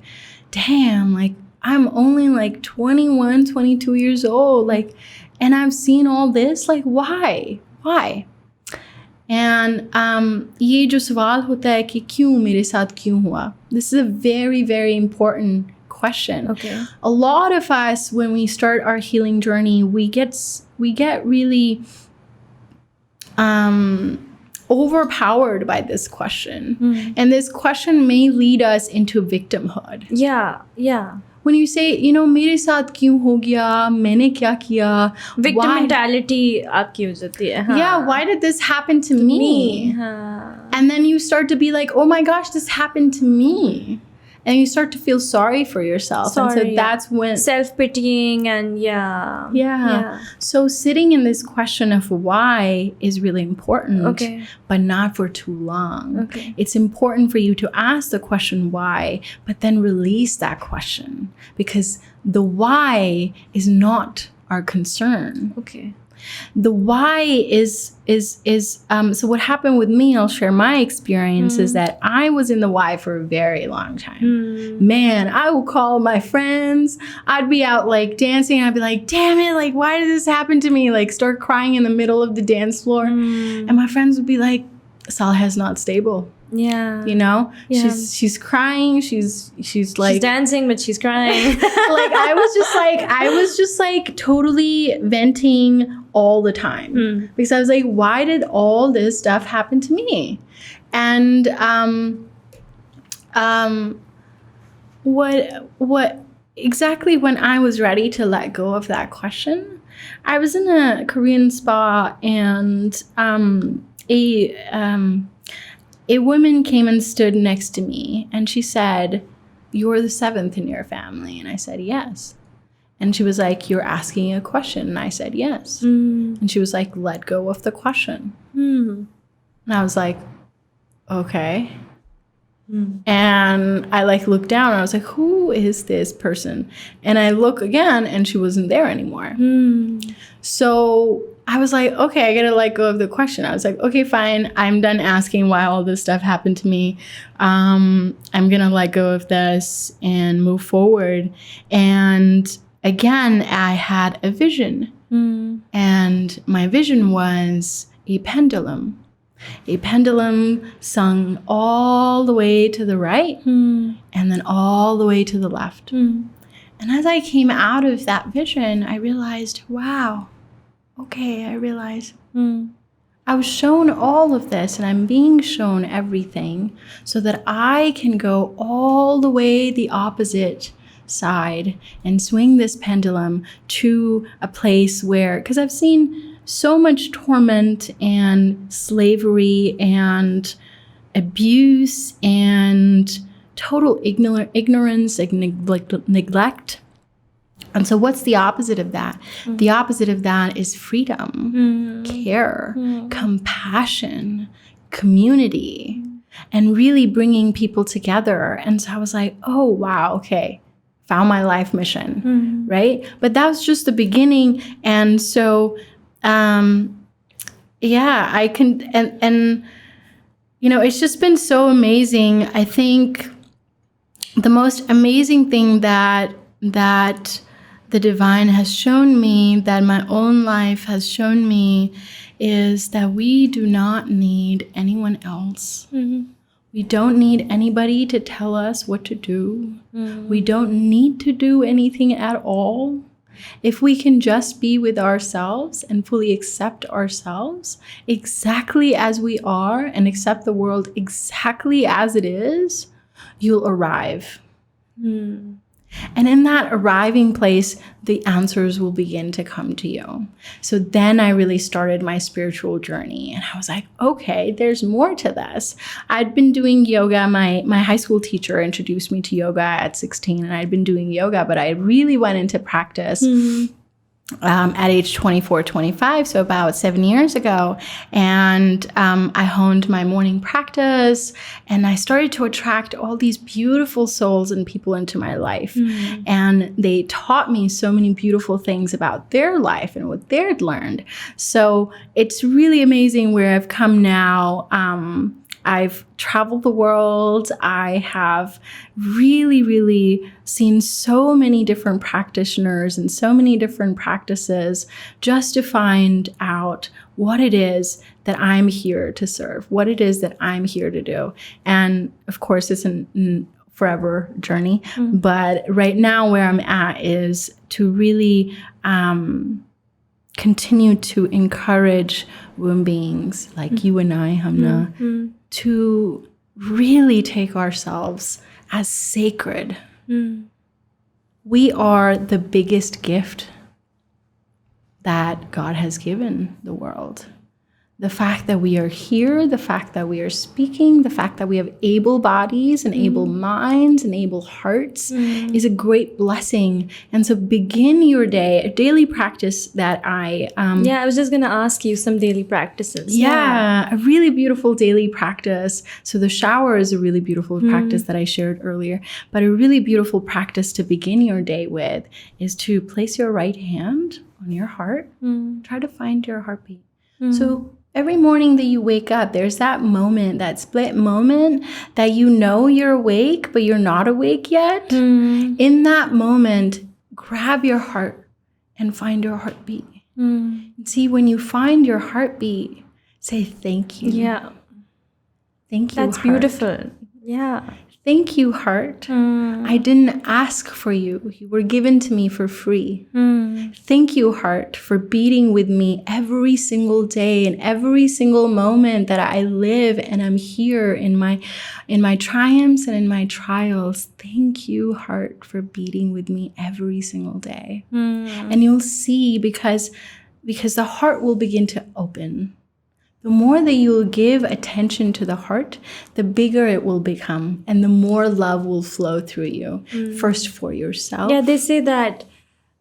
damn, like, I'm only like 21, 22 years old, like, and I've seen all this, like, why? And ये जो सवाल होता है कि क्यों मेरे साथ क्यों हुआ? This is a very, very important question. Okay. A lot of us, when we start our healing journey, we get really overpowered by this question. And this question may lead us into victimhood. Yeah. When you say, मेरे साथ क्यों हो गया, मैंने क्या किया, victim mentality आपकी हो जाती है. Yeah, why did this happen to me? And then you start to be like, oh my gosh, this happened to me. And you start to feel sorry for yourself. And so that's when... self-pitying and yeah. So sitting in this question of why is really important, but not for too long. Okay. It's important for you to ask the question why, but then release that question. Because the why is not our concern. Okay. The why is so what happened with me, I'll share my experience, is that I was in the why for a very long time. Man, I will call my friends. I'd be out like dancing. I'd be like, damn it, like, why did this happen to me? Like, start crying in the middle of the dance floor. And my friends would be like, Saleha's not stable. Yeah. She's crying. She's like, she's dancing, but she's crying. Like, I was just like totally venting all the time because I was like, why did all this stuff happen to me? And what exactly when I was ready to let go of that question, I was in a Korean spa and a woman came and stood next to me and she said, "You're the seventh in your family." And I said, "Yes." And she was like, "You're asking a question." And I said, "Yes." And she was like, "Let go of the question." And I was like, "Okay." And I like looked down and I was like, who is this person? And I look again and she wasn't there anymore. So I was like, okay, I gotta let go of the question. I was like, okay, fine. I'm done asking why all this stuff happened to me. I'm gonna let go of this and move forward. And again, I had a vision. And my vision was a pendulum. A pendulum swung all the way to the right and then all the way to the left. And as I came out of that vision, I realized, wow, okay, I realized I was shown all of this and I'm being shown everything so that I can go all the way the opposite side and swing this pendulum to a place where, because I've seen so much torment and slavery and abuse and total ignorance and neglect. And so what's the opposite of that? The opposite of that is freedom, care, compassion, community, and really bringing people together. And so I was like, oh, wow, okay, found my life mission, right? But that was just the beginning. And so yeah, I can, and you know, it's just been so amazing. I think the most amazing thing that the divine has shown me, that my own life has shown me, is that we do not need anyone else. We don't need anybody to tell us what to do. We don't need to do anything at all. If we can just be with ourselves and fully accept ourselves exactly as we are and accept the world exactly as it is, you'll arrive. And in that arriving place, the answers will begin to come to you. So then I really started my spiritual journey. And I was like, okay, there's more to this. I'd been doing yoga. My high school teacher introduced me to yoga at 16. And I'd been doing yoga, but I really went into practice at age 24, 25, so about 7 years ago. And I honed my morning practice and I started to attract all these beautiful souls and people into my life. And they taught me so many beautiful things about their life and what they'd learned. So it's really amazing where I've come now. I've traveled the world. I have really, really seen so many different practitioners and so many different practices just to find out what it is that I'm here to serve, what it is that I'm here to do. And of course, it's a forever journey. But right now where I'm at is to really continue to encourage women beings like you and I, Hamna, to really take ourselves as sacred. We are the biggest gift that God has given the world. The fact that we are here, the fact that we are speaking, the fact that we have able bodies and able minds and able hearts is a great blessing. And so begin your day, a daily practice that I was just going to ask you some daily practices. Yeah, a really beautiful daily practice. So the shower is a really beautiful practice that I shared earlier. But a really beautiful practice to begin your day with is to place your right hand on your heart. Try to find your heartbeat. So every morning that you wake up, there's that moment, that split moment that you know you're awake, but you're not awake yet. In that moment, grab your heart and find your heartbeat. And see, when you find your heartbeat, say thank you. Yeah. Thank you, That's heart. beautiful. Yeah. Thank you, heart. I didn't ask for you. You were given to me for free. Thank you, heart, for beating with me every single day and every single moment that I live and I'm here in my triumphs and in my trials. Thank you, heart, for beating with me every single day. And you'll see because the heart will begin to open. The more that you'll give attention to the heart, the bigger it will become and the more love will flow through you. First for yourself. Yeah, they say that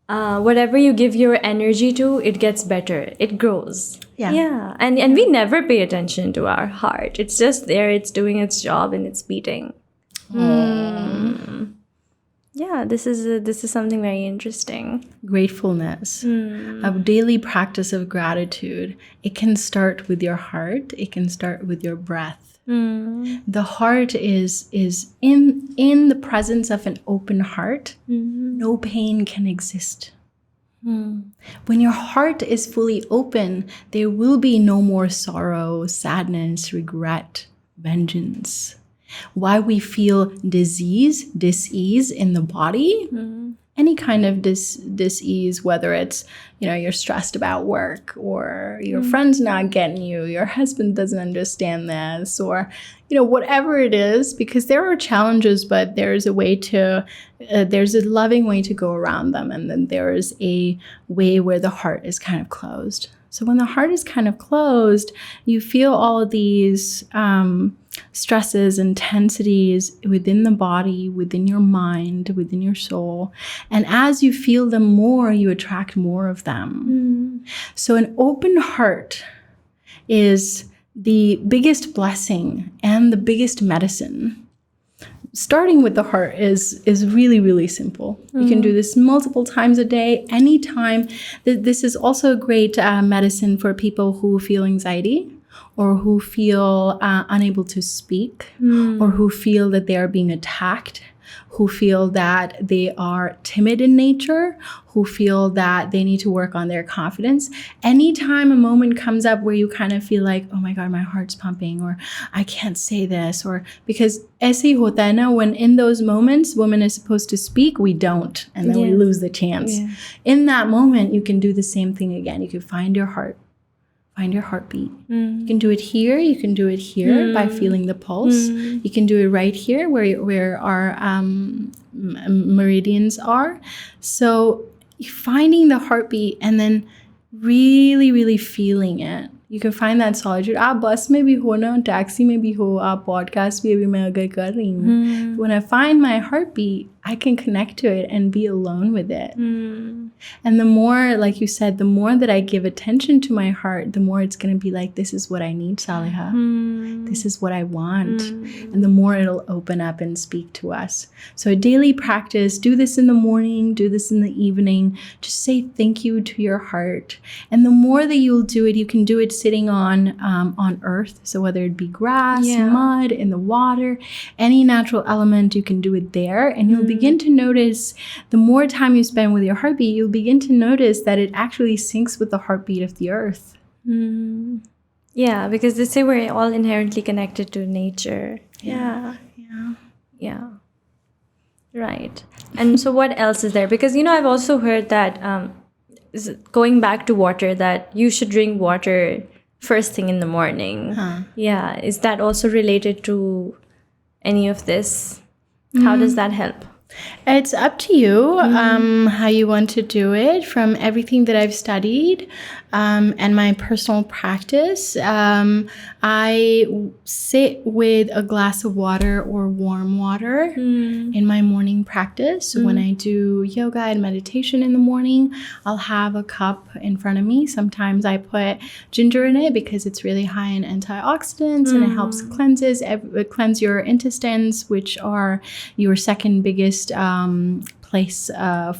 whatever you give your energy to, it gets better. It grows. Yeah. And we never pay attention to our heart. It's just there. It's doing its job and it's beating. Yeah, this is something very interesting. Gratefulness, a daily practice of gratitude. It can start with your heart. It can start with your breath. The heart is in the presence of an open heart. No pain can exist. When your heart is fully open, there will be no more sorrow, sadness, regret, vengeance. Why we feel dis-ease in the body, any kind of dis-ease, whether it's, you're stressed about work or your friend's not getting you, your husband doesn't understand this, or, whatever it is, because there are challenges, but there's a loving way to go around them. And then there is a way where the heart is kind of closed. So when the heart is kind of closed, you feel all of these stresses, intensities within the body, within your mind, within your soul. And as you feel them more, you attract more of them. So an open heart is the biggest blessing and the biggest medicine. Starting with the heart is really, really simple. You can do this multiple times a day, anytime. This is also a great medicine for people who feel anxiety, or who feel unable to speak, or who feel that they are being attacked, who feel that they are timid in nature, who feel that they need to work on their confidence. Anytime a moment comes up where you kind of feel like, oh my God, my heart's pumping, or I can't say this, or because aise hi hota hai na, when in those moments, women is supposed to speak, we don't, and then we lose the chance. In that moment, you can do the same thing again. You can find your heart. Find your heartbeat. You can do it here. You can do it here by feeling the pulse. You can do it right here where our meridians are. So finding the heartbeat and then really, really feeling it. You can find that solitude. आप bus में भी हो ना, taxi में भी हो, आप podcast भी अभी मैं अगर कर रही हूँ. When I find my heartbeat, I can connect to it and be alone with it. And the more, like you said, the more that I give attention to my heart, the more it's going to be like, this is what I need, Saleha. This is what I want. And the more it'll open up and speak to us. So a daily practice, do this in the morning, do this in the evening. Just say thank you to your heart. And the more that you'll do it, you can do it sitting on earth. So whether it be grass, mud, in the water, any natural element, you can do it there. And you'll begin to notice, the more time you spend with your heartbeat, you'll begin to notice that it actually syncs with the heartbeat of the earth. Yeah, because they say we're all inherently connected to nature. Yeah. Right. And so what else is there? Because, I've also heard that, going back to water, that you should drink water first thing in the morning. Yeah. Is that also related to any of this? How does that help? It's up to you how you want to do it. From everything that I've studied and my personal practice, I sit with a glass of water or warm water in my morning practice. When I do yoga and meditation in the morning, I'll have a cup in front of me. Sometimes I put ginger in it because it's really high in antioxidants and it helps cleanse your intestines, which are your second biggest place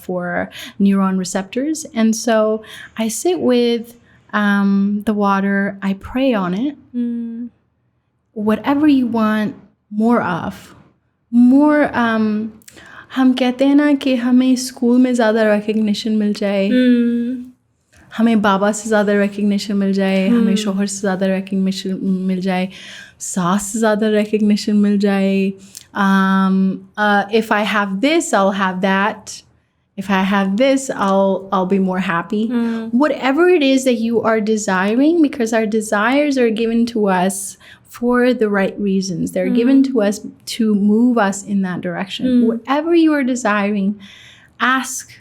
for neuron receptors. And so I sit with the water, I pray on it. Whatever you want more of. More, हम कहते हैं ना कि हमें school में ज़्यादा recognition मिल जाए, हमें बाबा से ज़्यादा recognition मिल जाए, हमें शोहर से ज़्यादा recognition मिल जाए, सास से ज़्यादा recognition मिल जाए. If I have this, I'll have that. If I have this, I'll be more happy. Whatever it is that you are desiring, because our desires are given to us for the right reasons. They're given to us to move us in that direction. Whatever you are desiring, ask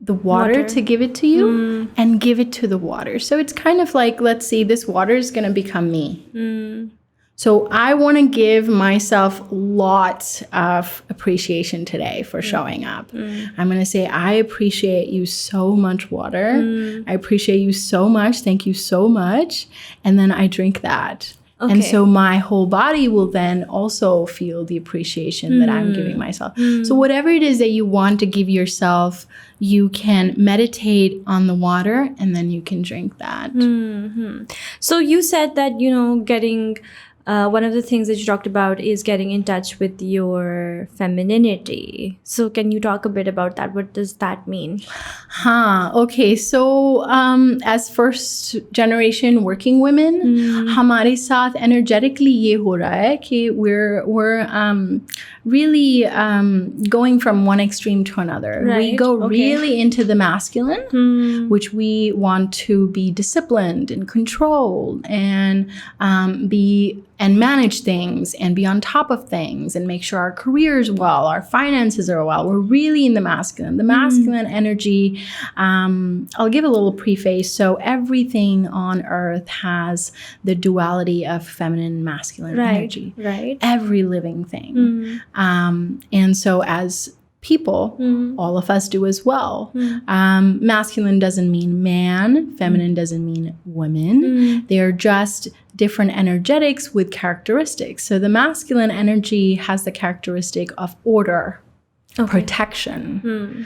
the water to give it to you and give it to the water. So it's kind of like, let's see, this water is going to become me. So I want to give myself lots of appreciation today for showing up. I'm going to say, I appreciate you so much, water. I appreciate you so much. Thank you so much. And then I drink that. Okay. And so my whole body will then also feel the appreciation that I'm giving myself. So whatever it is that you want to give yourself, you can meditate on the water and then you can drink that. So you said that, getting... one of the things that you talked about is getting in touch with your femininity. So can you talk a bit about that? What does that mean? Okay. So as first generation working women, हमारे साथ energetically ये हो रहा है कि we're really going from one extreme to another. Right. We go really into the masculine, which we want to be disciplined and controlled and manage things and be on top of things and make sure our career is well, our finances are well. We're really in the masculine. The masculine energy, I'll give a little preface. So everything on earth has the duality of feminine and masculine energy. Right. Every living thing. And so as people, all of us do as well. Masculine doesn't mean man. Feminine doesn't mean women. They're just different energetics with characteristics. So the masculine energy has the characteristic of order, protection,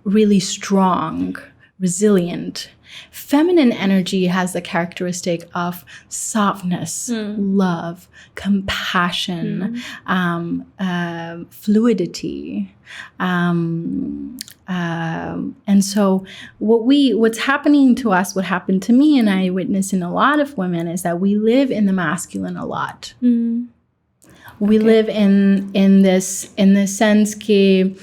really strong, resilient. Feminine energy has the characteristic of softness, love, compassion, fluidity. And so what's happening to us, what happened to me and I witness in a lot of women is that we live in the masculine a lot. We live in this sense that,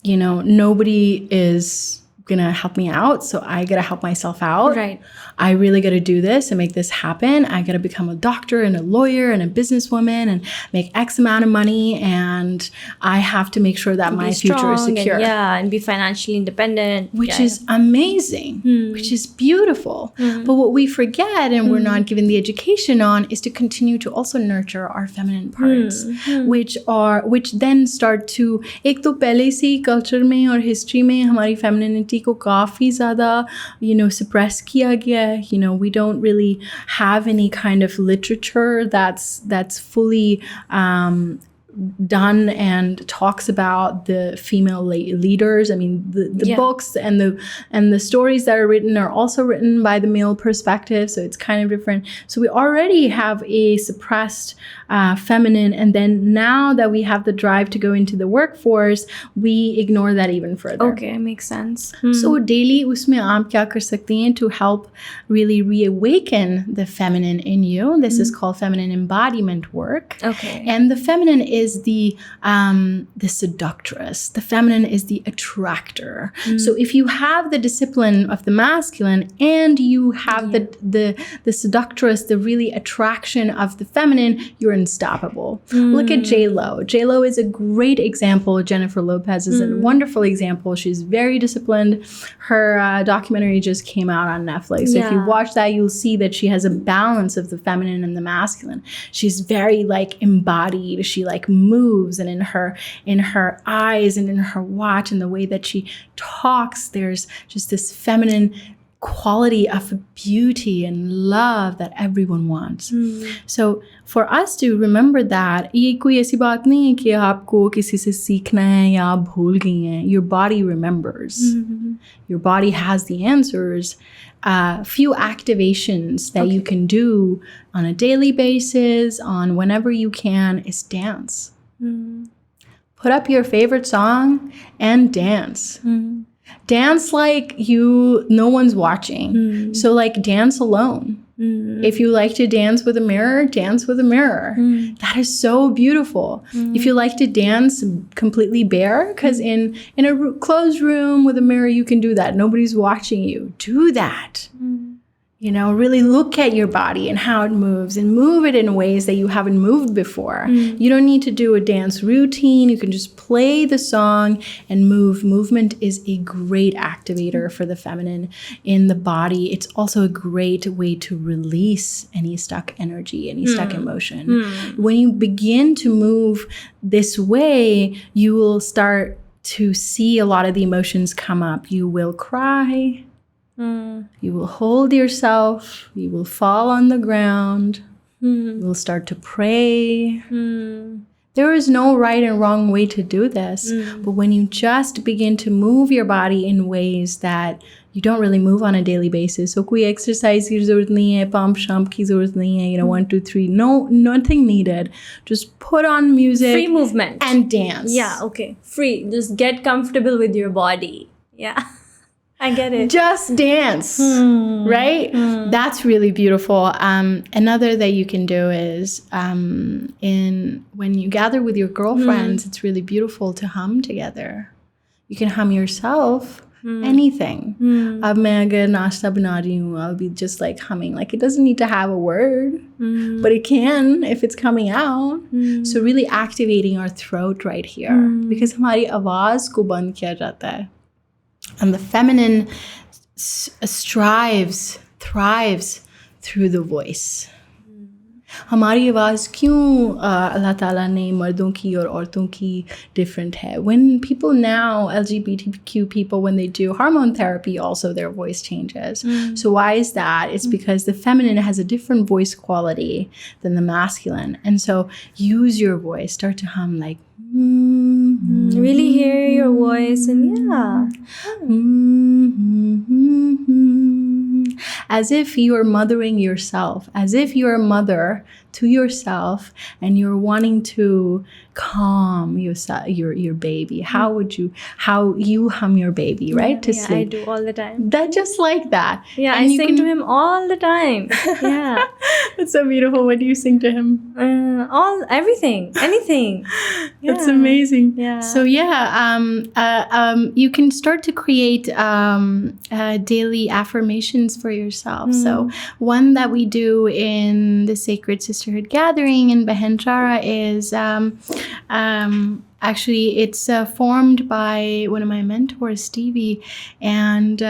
nobody is gonna help me out, so I gotta help myself out. Right. I really got to do this and make this happen. I got to become a doctor and a lawyer and a businesswoman and make X amount of money. And I have to make sure that my future is secure. And be financially independent. Which is amazing, which is beautiful. But what we forget and we're not given the education on is to continue to also nurture our feminine parts, which then start to, एक तो पहले से ही culture में और history में हमारी femininity को काफी ज़्यादा, suppress किया गया है. We don't really have any kind of literature that's fully done and talks about the female leaders. I mean, the books and the stories that are written are also written by the male perspective, so it's kind of different. So we already have a suppressed feminine, and then now that we have the drive to go into the workforce, we ignore that even further. Okay, makes sense. So daily उसमें आप क्या कर सकती हैं to help really reawaken the feminine in you? This is called feminine embodiment work. Okay. And the feminine is the seductress. The feminine is the attractor. So if you have the discipline of the masculine and you have the seductress, the really attraction of the feminine, you're unstoppable. Look at J-Lo. J-Lo is a great example. Jennifer Lopez is a wonderful example. She's very disciplined. Her documentary just came out on Netflix. So if you watch that, you'll see that she has a balance of the feminine and the masculine. She's very embodied. She moves, and in her eyes and in her watch and the way that she talks, there's just this feminine quality of beauty and love that everyone wants. So for us to remember that, ये कोई ऐसी बात नहीं है कि आपको किसी से सीखना है या आप भूल गई हैं. Your body remembers. Your body has the answers. Few activations that you can do on a daily basis, on whenever you can, is dance. Put up your favorite song and dance. Dance like no one's watching. So dance alone. If you like to dance with a mirror, dance with a mirror. That is so beautiful. If you like to dance completely bare, because in a closed room with a mirror, you can do that. Nobody's watching you. Do that. Really look at your body and how it moves and move it in ways that you haven't moved before. You don't need to do a dance routine. You can just play the song and move. Movement is a great activator for the feminine in the body. It's also a great way to release any stuck energy, any stuck emotion. When you begin to move this way, you will start to see a lot of the emotions come up. You will cry. You will hold yourself. You will fall on the ground. You will start to pray. There is no right and wrong way to do this. But when you just begin to move your body in ways that you don't really move on a daily basis. So koi exercise ki zarurat nahi hai, pump shump ki zarurat nahi hai, 1, 2, 3. No, nothing needed. Just put on music. Free movement. And dance. Yeah, okay. Free. Just get comfortable with your body. Yeah. I get it. Just dance, right? That's really beautiful. Another that you can do is when you gather with your girlfriends, it's really beautiful to hum together. You can hum yourself anything. Ab main agar nashta bana rahi hu, I'll be just humming. It doesn't need to have a word, but it can if it's coming out. So really activating our throat right here, because hamari awaaz ko band kiya jata hai. And the feminine thrives through the voice. हमारी आवाज़ क्यों अल्लाह ताला ने मर्दों की और औरतों की different है? When people now, LGBTQ people, when they do hormone therapy, also their voice changes. So why is that? It's because the feminine has a different voice quality than the masculine. And so use your voice. Start to hum really hear your voice and as if you are mothering yourself, as if you're a mother to yourself and you're wanting to calm your baby, how you hum your baby, right? To sleep. I do all the time. That just like that. Yeah, and I sing to him all the time. Yeah. It's so beautiful. What do you sing to him? Everything, anything. That's amazing. Yeah. So you can start to create daily affirmations for yourself. So one that we do in the Sacred Sisterhood gathering in Behenchara is actually it's formed by one of my mentors, Stevie, and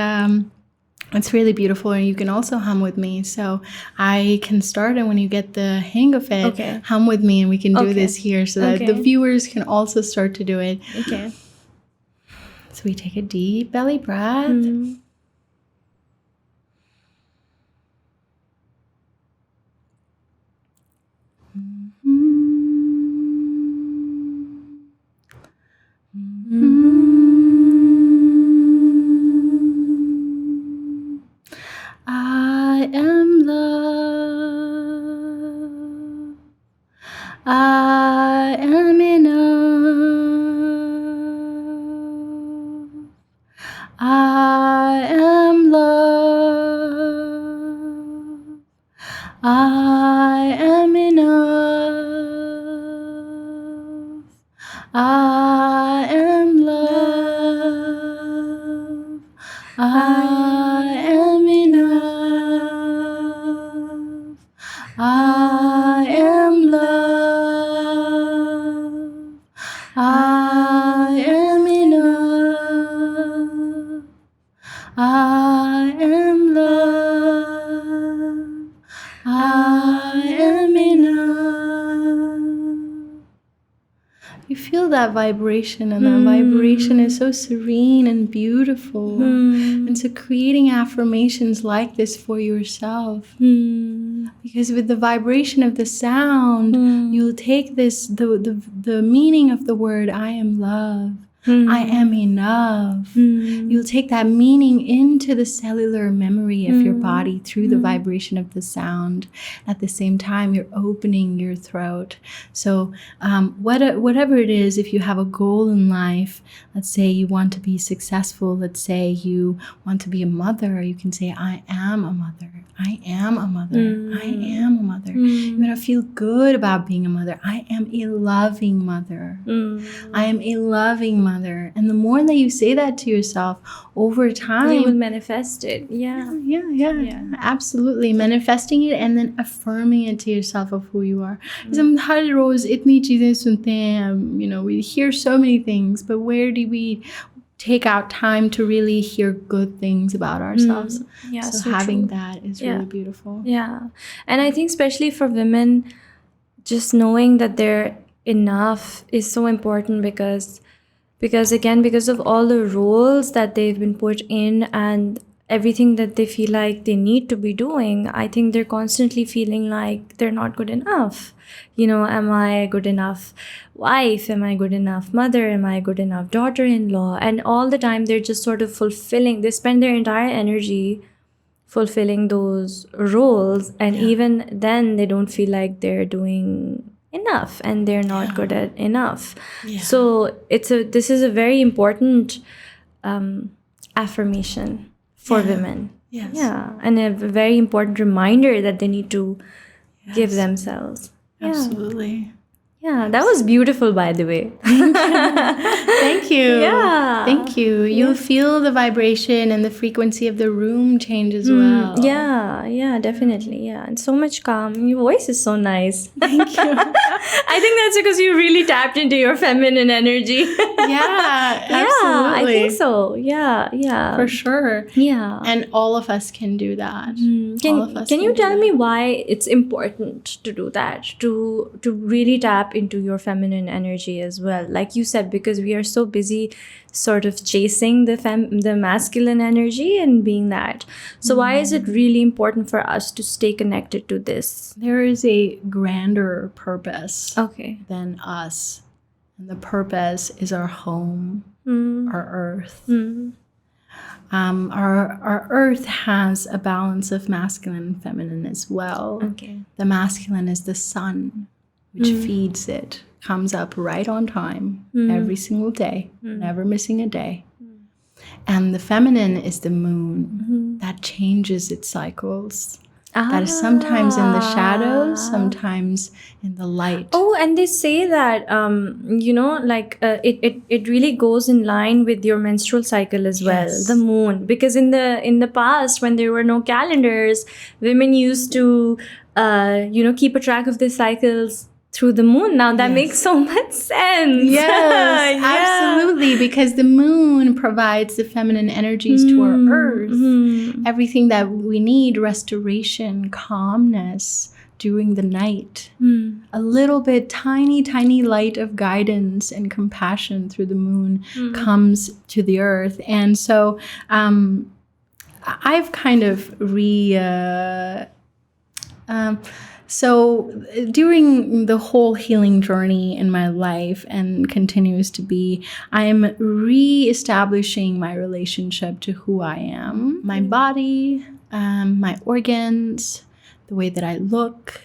it's really beautiful, and you can also hum with me. So I can start, and when you get the hang of it, hum with me, and we can do this here so that the viewers can also start to do it. Okay. So we take a deep belly breath. I am love. I am enough. I am love. I am enough. I am love. I am enough. I am love. I am enough. I am love. I am enough. You feel that vibration, and that vibration is so serene and beautiful. And so creating affirmations like this for yourself. Because with the vibration of the sound, you'll take this, the meaning of the word, I am love. I am enough. You'll take that meaning into the cellular memory of your body through the vibration of the sound. At the same time, you're opening your throat. So whatever it is, if you have a goal in life, let's say you want to be successful, let's say you want to be a mother, you can say, I am a mother. I am a mother. I am a mother. You want to feel good about being a mother. I am a loving mother. I am a loving mother. And the more that you say that to yourself over time, you will manifest it. Yeah. Absolutely. Manifesting it and then affirming it to yourself of who you are. हम हर रोज इतनी चीजें सुनते हैं, we hear so many things, but where do we take out time to really hear good things about ourselves? So having that is really beautiful. Yeah. And I think especially for women, just knowing that they're enough is so important because of all the roles that they've been put in and everything that they feel like they need to be doing, I think they're constantly feeling like they're not good enough. Am I a good enough wife? Am I a good enough mother? Am I a good enough daughter-in-law? And all the time they're just sort of they spend their entire energy fulfilling those roles, and even then they don't feel like they're doing enough and they're not good at enough. So this is a very important affirmation for women. And a very important reminder that they need to give themselves. Absolutely. Yeah, that was beautiful, by the way. Thank you. Yeah. Thank you. You'll feel the vibration and the frequency of the room change as well. Yeah, definitely. Yeah, and so much calm. Your voice is so nice. Thank you. I think that's because you really tapped into your feminine energy. Yeah, absolutely. Yeah, I think so. Yeah. For sure. Yeah. And all of us can do that. Can you tell me why it's important to do that? To really tap into your feminine energy as well? Like you said, because we are so busy sort of chasing the masculine energy and being that. So why is it really important for us to stay connected to this? There is a grander purpose than us. And the purpose is our home, our earth. our earth has a balance of masculine and feminine as well. Okay. The masculine is the sun, which feeds it, comes up right on time every single day, never missing a day. And the feminine is the moon that changes its cycles. That is sometimes in the shadows, sometimes in the light. Oh, and they say that it really goes in line with your menstrual cycle as well, the moon. Because in the past, when there were no calendars, women used to keep a track of their cycles through the moon. Now that makes so much sense. Yes, absolutely. Because the moon provides the feminine energies to our earth. Everything that we need, restoration, calmness during the night. A little bit, tiny light of guidance and compassion through the moon comes to the earth. And so I've kind of So during the whole healing journey in my life and continues to be, I am re-establishing my relationship to who I am, my body, my organs, the way that I look,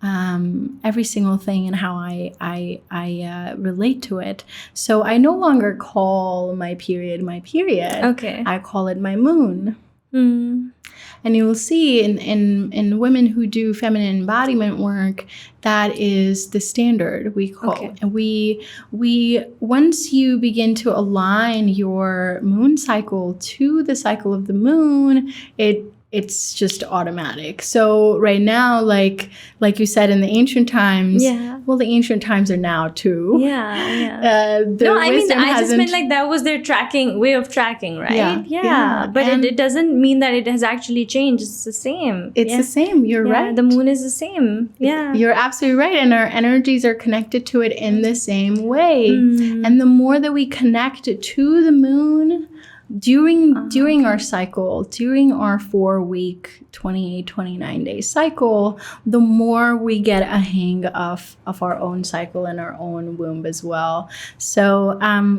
every single thing and how I relate to it. So I no longer call my period. Okay. I call it my moon. And you will see in women who do feminine embodiment work, that is the standard we call. And we once you begin to align your moon cycle to the cycle of the moon, it's just automatic. So right now, like you said, in the ancient times, well, the ancient times are now too. I just meant like that was their way of tracking, right? But it doesn't mean that it has actually changed. It's the same. It's the same. You're right. The moon is the same. You're absolutely right. And our energies are connected to it in the same way. And the more that we connect to the moon, during our cycle, during our 4-week, 28, 29-day cycle, the more we get a hang of our own cycle and our own womb as well. So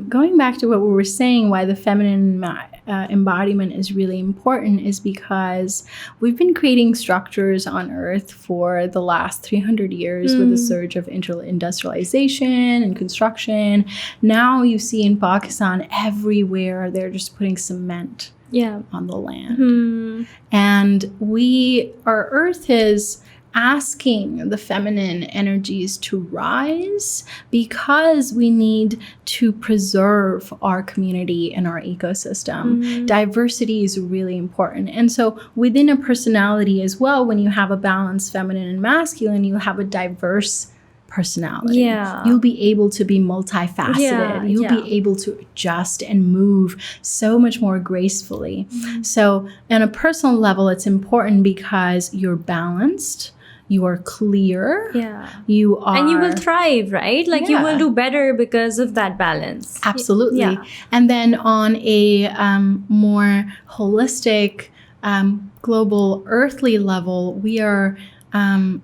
going back to what we were saying, why the feminine embodiment is really important is because we've been creating structures on Earth for the last 300 years with the surge of industrialization and construction. Now you see in Pakistan everywhere they're just putting cement on the land. And our Earth is asking the feminine energies to rise because we need to preserve our community and our ecosystem. Diversity is really important. And so within a personality as well, when you have a balanced feminine and masculine, you have a diverse personality. You'll be able to be multifaceted. You'll be able to adjust and move so much more gracefully. So on a personal level, it's important because you're balanced, you are clear, you are... And you will thrive, right? Like you will do better because of that balance. Absolutely. And then on a more holistic, global, earthly level, we are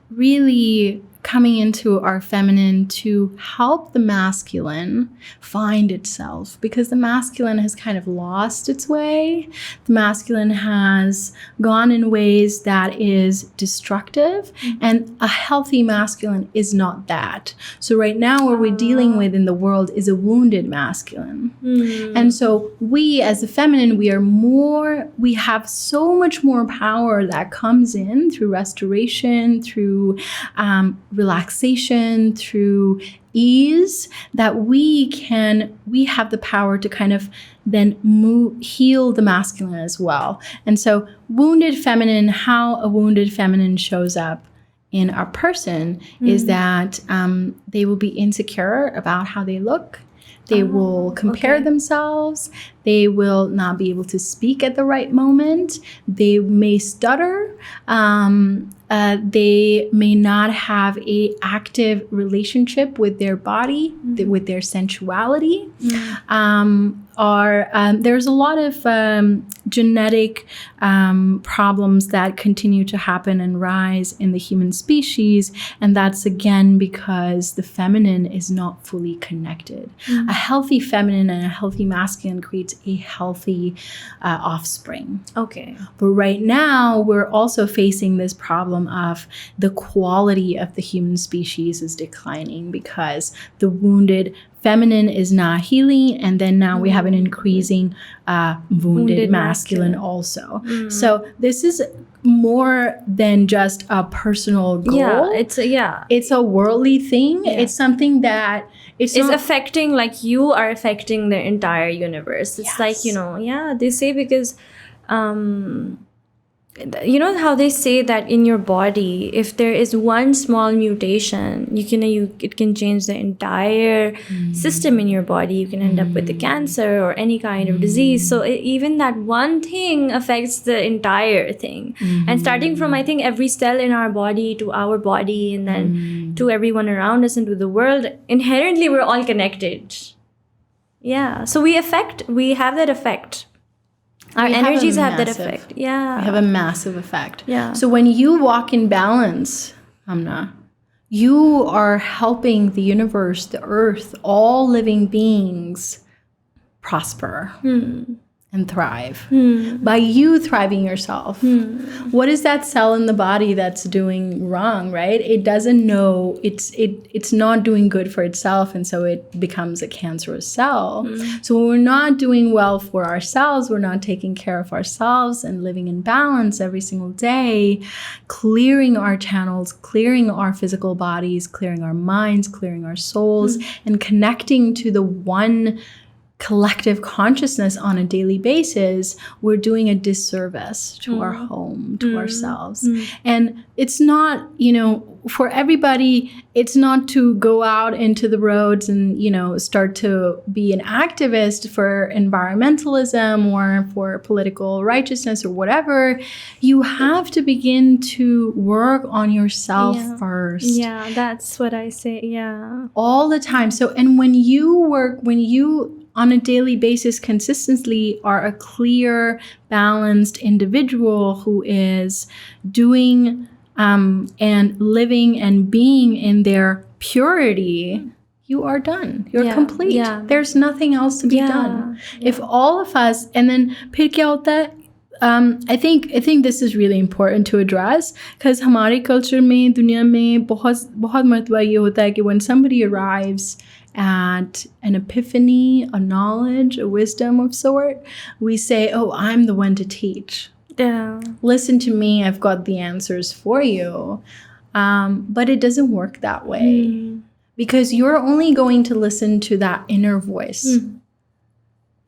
really coming into our feminine to help the masculine find itself, because the masculine has kind of lost its way. The masculine has gone in ways that is destructive, and a healthy masculine is not that. So right now what we're dealing with in the world is a wounded masculine. And so we as a feminine, we have so much more power that comes in through restoration, through relaxation, through ease, that we have the power to kind of then heal the masculine as well. And so wounded feminine, how a wounded feminine shows up in our person is that they will be insecure about how they look. They will compare themselves. They will not be able to speak at the right moment. They may stutter. They may not have an active relationship with their body, with their sensuality. There's a lot of genetic problems that continue to happen and rise in the human species. And that's again because the feminine is not fully connected. A healthy feminine and a healthy masculine creates a healthy offspring. Okay. But right now, we're also facing this problem of the quality of the human species is declining because the wounded feminine is not healing, and then now we have an increasing wounded masculine also. So this is more than just a personal goal. It's a worldly thing. It's something that it's affecting, like you are affecting the entire universe. It's like, they say because you know how they say that in your body, if there is one small mutation, it can change the entire system in your body. You can end up with a cancer or any kind of disease. So even that one thing affects the entire thing. And starting from, I think, every cell in our body to our body, and then to everyone around us and to the world, inherently we're all connected. Yeah. So we have that effect. Our energies have that effect. Yeah. We have a massive effect. Yeah. So when you walk in balance, Amna, you are helping the universe, the earth, all living beings prosper and thrive by you thriving yourself. What is that cell in the body that's doing wrong, right? It doesn't know it's not doing good for itself, and so it becomes a cancerous cell. So when we're not doing well for ourselves, we're not taking care of ourselves and living in balance every single day, clearing our channels, clearing our physical bodies, clearing our minds, clearing our souls, and connecting to the one collective consciousness on a daily basis, we're doing a disservice to our home, to ourselves. And it's not, for everybody, it's not to go out into the roads and, start to be an activist for environmentalism or for political righteousness or whatever. You have to begin to work on yourself first. Yeah, that's what I say. Yeah. All the time. So, and when you on a daily basis consistently are a clear, balanced individual who is doing and living and being in their purity, you are done. You're complete. Yeah. There's nothing else to be done. Yeah. If all of us, and then फिर क्या होता है? I think this is really important to address because हमारे culture में, दुनिया में बहुत मर्तबा ये होता है कि when somebody arrives at an epiphany, a knowledge, a wisdom of sort, we say, oh, I'm the one to teach. Yeah. Listen to me, I've got the answers for you. But it doesn't work that way because you're only going to listen to that inner voice.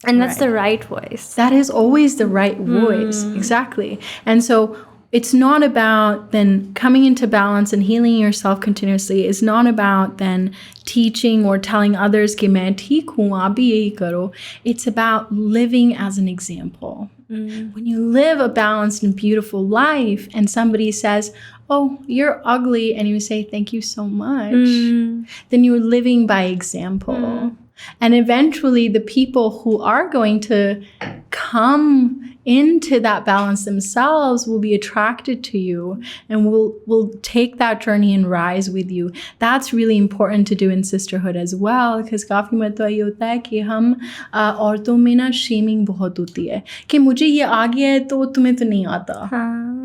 And that's the right voice. That is always the right voice. Exactly. And so it's not about then coming into balance and healing yourself continuously. It's not about then teaching or telling others कि मैं ठीक हूँ, आप भी यही करो. It's about living as an example. When you live a balanced and beautiful life and somebody says, oh, you're ugly, and you say, thank you so much, then you're living by example. And eventually the people who are going to come into that balance themselves will be attracted to you and will take that journey and rise with you. That's really important to do in sisterhood as well, because काफी मर्तबा ये होता है कि हम औरतों में ना शेमिंग बहुत होती है कि मुझे ये आ गया है तो तुम्हें तो नहीं आता,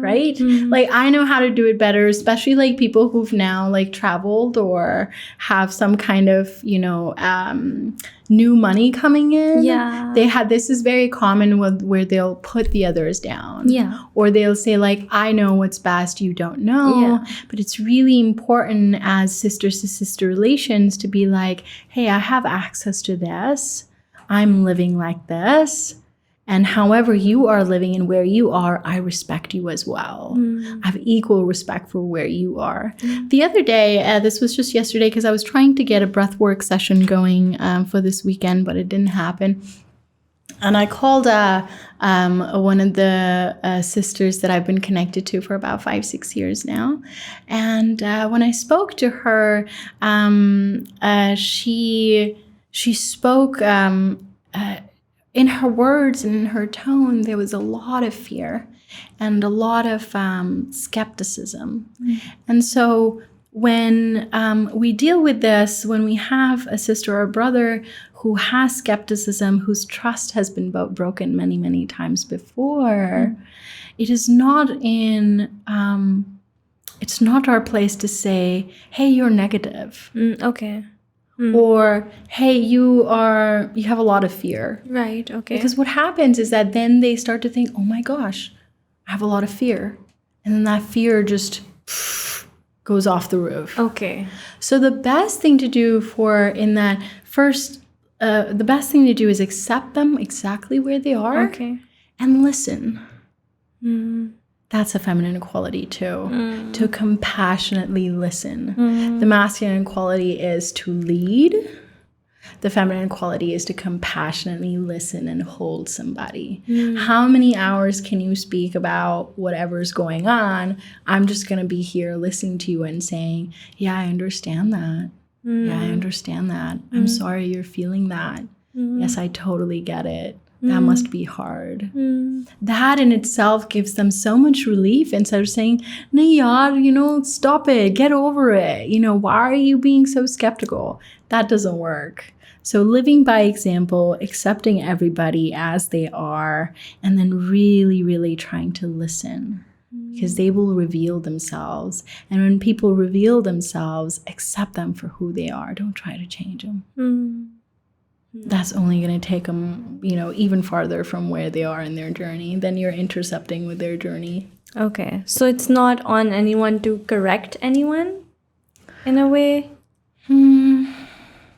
right? Like I know how to do it better, especially like people who've now like traveled or have some kind of new money coming in. Yeah. This is very common where they'll put the others down. Yeah. Or they'll say like, I know what's best, you don't know. Yeah. But it's really important as sisters to sister relations to be like, hey, I have access to this. I'm living like this. And however you are living and where you are, I respect you as well. I have equal respect for where you are. The other day, this was just yesterday, because I was trying to get a breathwork session going for this weekend, but it didn't happen. And I called one of the sisters that I've been connected to for about 5-6 years now. And when I spoke to her, she spoke... in her words and in her tone, there was a lot of fear and a lot of skepticism. And so when we deal with this, when we have a sister or a brother who has skepticism, whose trust has been broken many, many times before, it is not it's not our place to say, hey, you're negative. Okay. Or, hey, you have a lot of fear. Right, okay. Because what happens is that then they start to think, oh my gosh, I have a lot of fear. And then that fear just goes off the roof. Okay. So the best thing to do the best thing to do is accept them exactly where they are. Okay. And listen. That's a feminine quality too, to compassionately listen. The masculine quality is to lead. The feminine quality is to compassionately listen and hold somebody. How many hours can you speak about whatever's going on? I'm just going to be here listening to you and saying, yeah, I understand that. Yeah, I understand that. I'm sorry you're feeling that. Yes, I totally get it. That must be hard. That in itself gives them so much relief instead of saying, nahi yaar, stop it, get over it. Why are you being so skeptical? That doesn't work. So living by example, accepting everybody as they are, and then really, really trying to listen. Because they will reveal themselves. And when people reveal themselves, accept them for who they are. Don't try to change them. That's only going to take them, even farther from where they are in their journey. Then you're intercepting with their journey. Okay. So it's not on anyone to correct anyone in a way?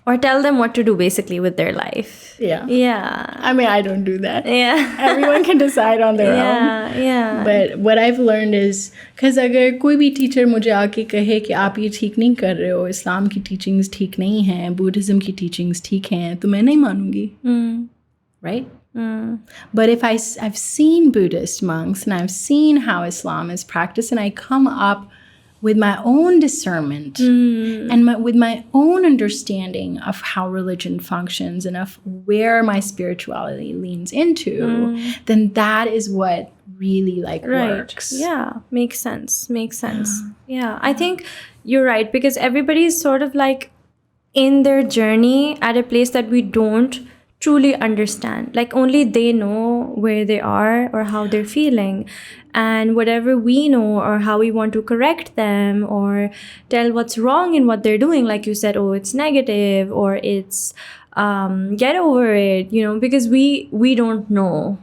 Or tell them what to do basically with their life. Yeah. Yeah. I mean, I don't do that. Yeah. Everyone can decide on their own. Yeah. But what I've learned is, because अगर कोई भी teacher मुझे आके कहे कि आप ये ठीक नहीं कर रहे हो, इस्लाम की teachings ठीक नहीं हैं, Buddhism की teachings ठीक हैं, तो मैं नहीं मानूंगी. Right? But if I've seen Buddhist monks and I've seen how Islam is practiced, and I come up with my own discernment and with my own understanding of how religion functions and of where my spirituality leans into, then that is what really works. Yeah, makes sense. Yeah, I think you're right, because everybody's sort of in their journey at a place that we don't truly understand. Only they know where they are or how they're feeling. And whatever we know or how we want to correct them or tell what's wrong in what they're doing, like you said, oh, it's negative or it's get over it, because we don't know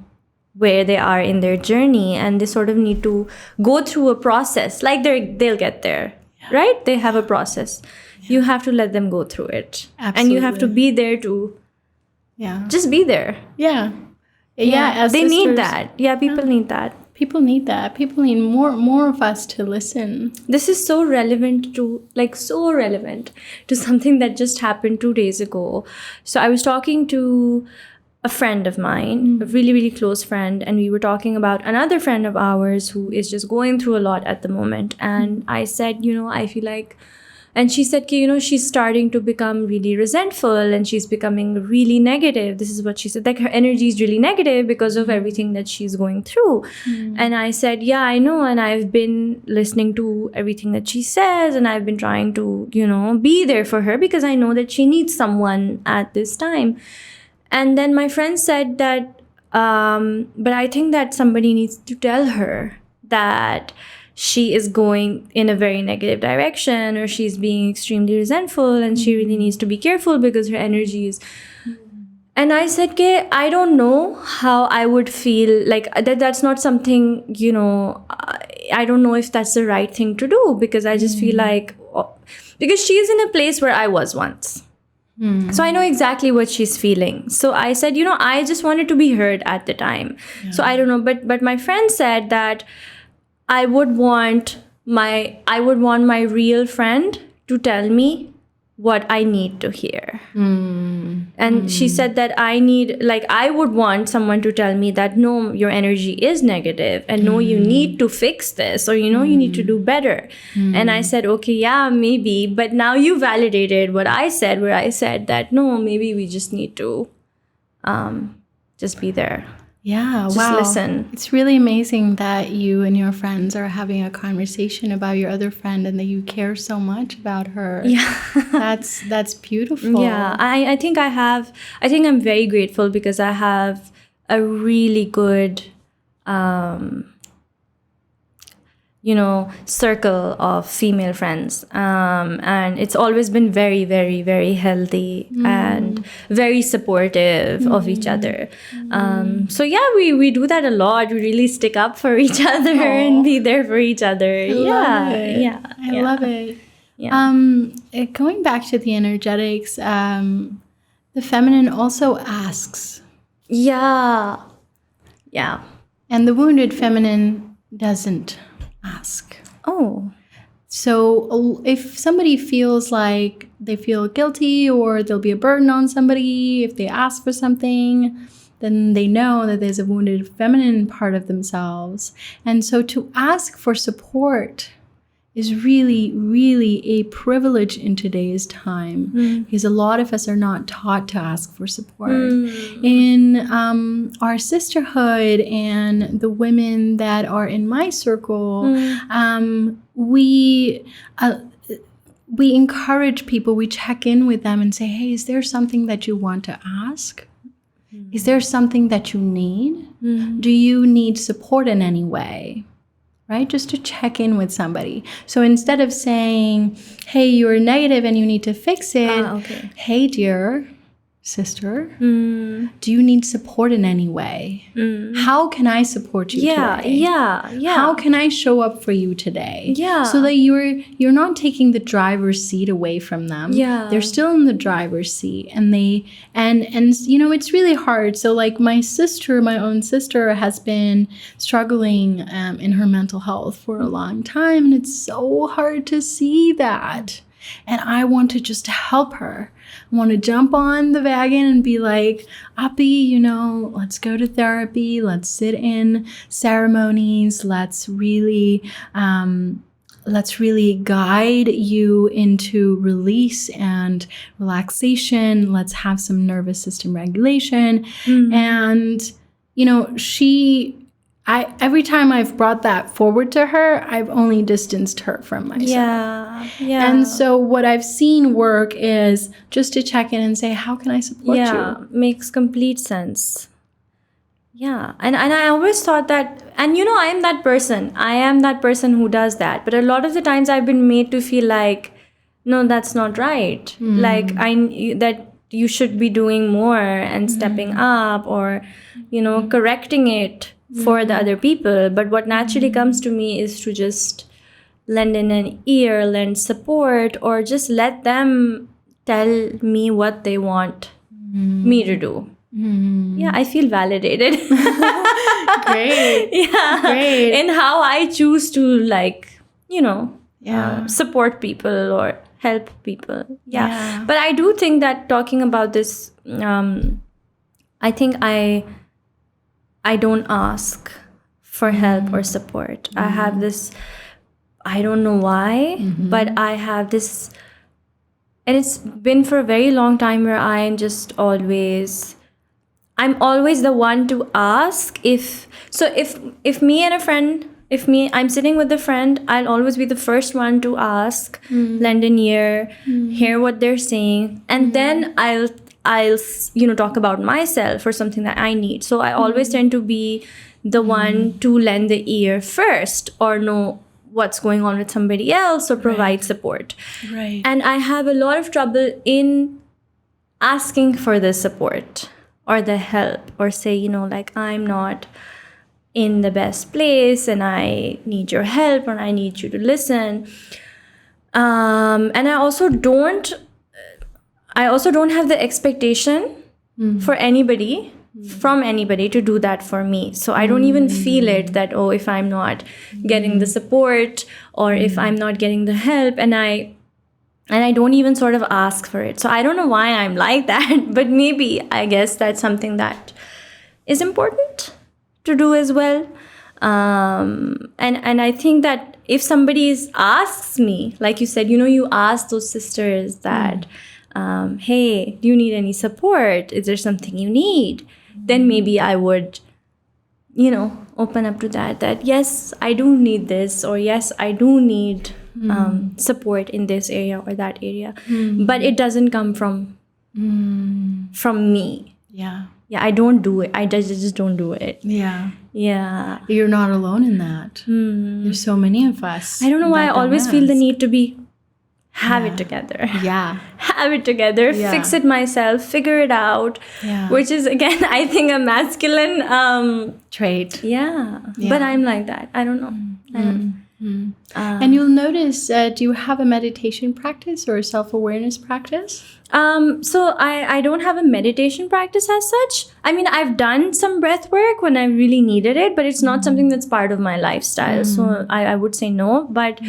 where they are in their journey, and they sort of need to go through a process. They'll get there, right? They have a process. You have to let them go through it. Absolutely. And you have to be there to just be there. Yeah. They need that. Yeah, people need that. People need that. People need more of us to listen. This is so relevant to something that just happened 2 days ago. So I was talking to a friend of mine, a really, really close friend, and we were talking about another friend of ours who is just going through a lot at the moment. And I said, I feel like, and she said, she's starting to become really resentful and she's becoming really negative. This is what she said, her energy is really negative because of everything that she's going through. And I said, yeah, I know. And I've been listening to everything that she says, and I've been trying to, be there for her because I know that she needs someone at this time. And then my friend said that, but I think that somebody needs to tell her that she is going in a very negative direction, or she's being extremely resentful, and she really needs to be careful because her energy is. And I said, I don't know how I would feel that's not something, I don't know if that's the right thing to do, because I just feel because she is in a place where I was once. So I know exactly what she's feeling. So I said, I just wanted to be heard at the time. Yeah. So I don't know. But my friend said that I would want my real friend to tell me what I need to hear. And she said that I would want someone to tell me that, no, your energy is negative, and no, you need to fix this, or, you need to do better. And I said, okay, yeah, maybe. But now you validated what I said, where I said that, no, maybe we just need to just be there. Yeah, Just wow. listen. It's really amazing that you and your friends are having a conversation about your other friend and that you care so much about her. Yeah. That's beautiful. Yeah, I think I'm very grateful because I have a really good circle of female friends, and it's always been very, very, very healthy and very supportive of each other. So yeah, we do that a lot. We really stick up for each other and be there for each other. I love it. Yeah. Going back to the energetics, the feminine also asks. Yeah. And the wounded feminine doesn't ask. Oh. So if somebody feels like they feel guilty or there'll be a burden on somebody if they ask for something, then they know that there's a wounded feminine part of themselves. And so to ask for support is really, really a privilege in today's time because a lot of us are not taught to ask for support. In our sisterhood and the women that are in my circle, we encourage people, we check in with them and say, hey, is there something that you want to ask? Is there something that you need? Do you need support in any way? Right? Just to check in with somebody. So instead of saying, hey, you're negative and you need to fix it. Hey, dear sister, do you need support in any way? How can I support you today? Yeah. How can I show up for you today? Yeah. So that you're not taking the driver's seat away from them. Yeah. They're still in the driver's seat, and it's really hard. So like my own sister has been struggling in her mental health for a long time, and it's so hard to see that. And I want to just help her. I want to jump on the wagon and be like, Appy, let's go to therapy. Let's sit in ceremonies. Let's really guide you into release and relaxation. Let's have some nervous system regulation. And, every time I've brought that forward to her, I've only distanced her from myself. Yeah. And so what I've seen work is just to check in and say, how can I support you? Yeah, makes complete sense. Yeah. And I always thought that, and I am that person. I am that person who does that. But a lot of the times I've been made to feel like, no, that's not right. Like that you should be doing more and stepping up or, correcting it for the other people. But what naturally comes to me is to just lend in an ear, lend support, or just let them tell me what they want me to do. Yeah, I feel validated. Great. Yeah. Great. In how I choose to support people or help people. Yeah. But I do think that talking about this, I think I don't ask for help or support. I have this, I don't know why, but I have this, and it's been for a very long time where I'm always the one to ask if I'm sitting with a friend, I'll always be the first one to ask, lend an ear, hear what they're saying, and then I'll talk about myself or something that I need. So I always tend to be the one to lend the ear first or know what's going on with somebody else or provide support. Right. And I have a lot of trouble in asking for the support or the help or say, I'm not in the best place and I need your help or I need you to listen. And I also don't have the expectation for anybody, from anybody to do that for me. So I don't even feel it that, if I'm not getting the support or if I'm not getting the help, and I don't even sort of ask for it. So I don't know why I'm like that, but maybe I guess that's something that is important to do as well. And I think that if somebody asks me, like you said, you ask those sisters that, hey, do you need any support? Is there something you need? then maybe I would, open up to that yes, I do need this, or yes, I do need support in this area or that area. But it doesn't come from me. Yeah. Yeah, I don't do it. I just don't do it. Yeah. Yeah. You're not alone in that. There's so many of us. I don't know why I always feel the need to have it together. Yeah. Have it together, fix it myself, figure it out, which is, again, I think a masculine trait. Yeah. But I'm like that. I don't know. And you'll notice, do you have a meditation practice or a self-awareness practice? So I don't have a meditation practice as such. I mean, I've done some breath work when I really needed it, but it's not something that's part of my lifestyle. So I would say no. But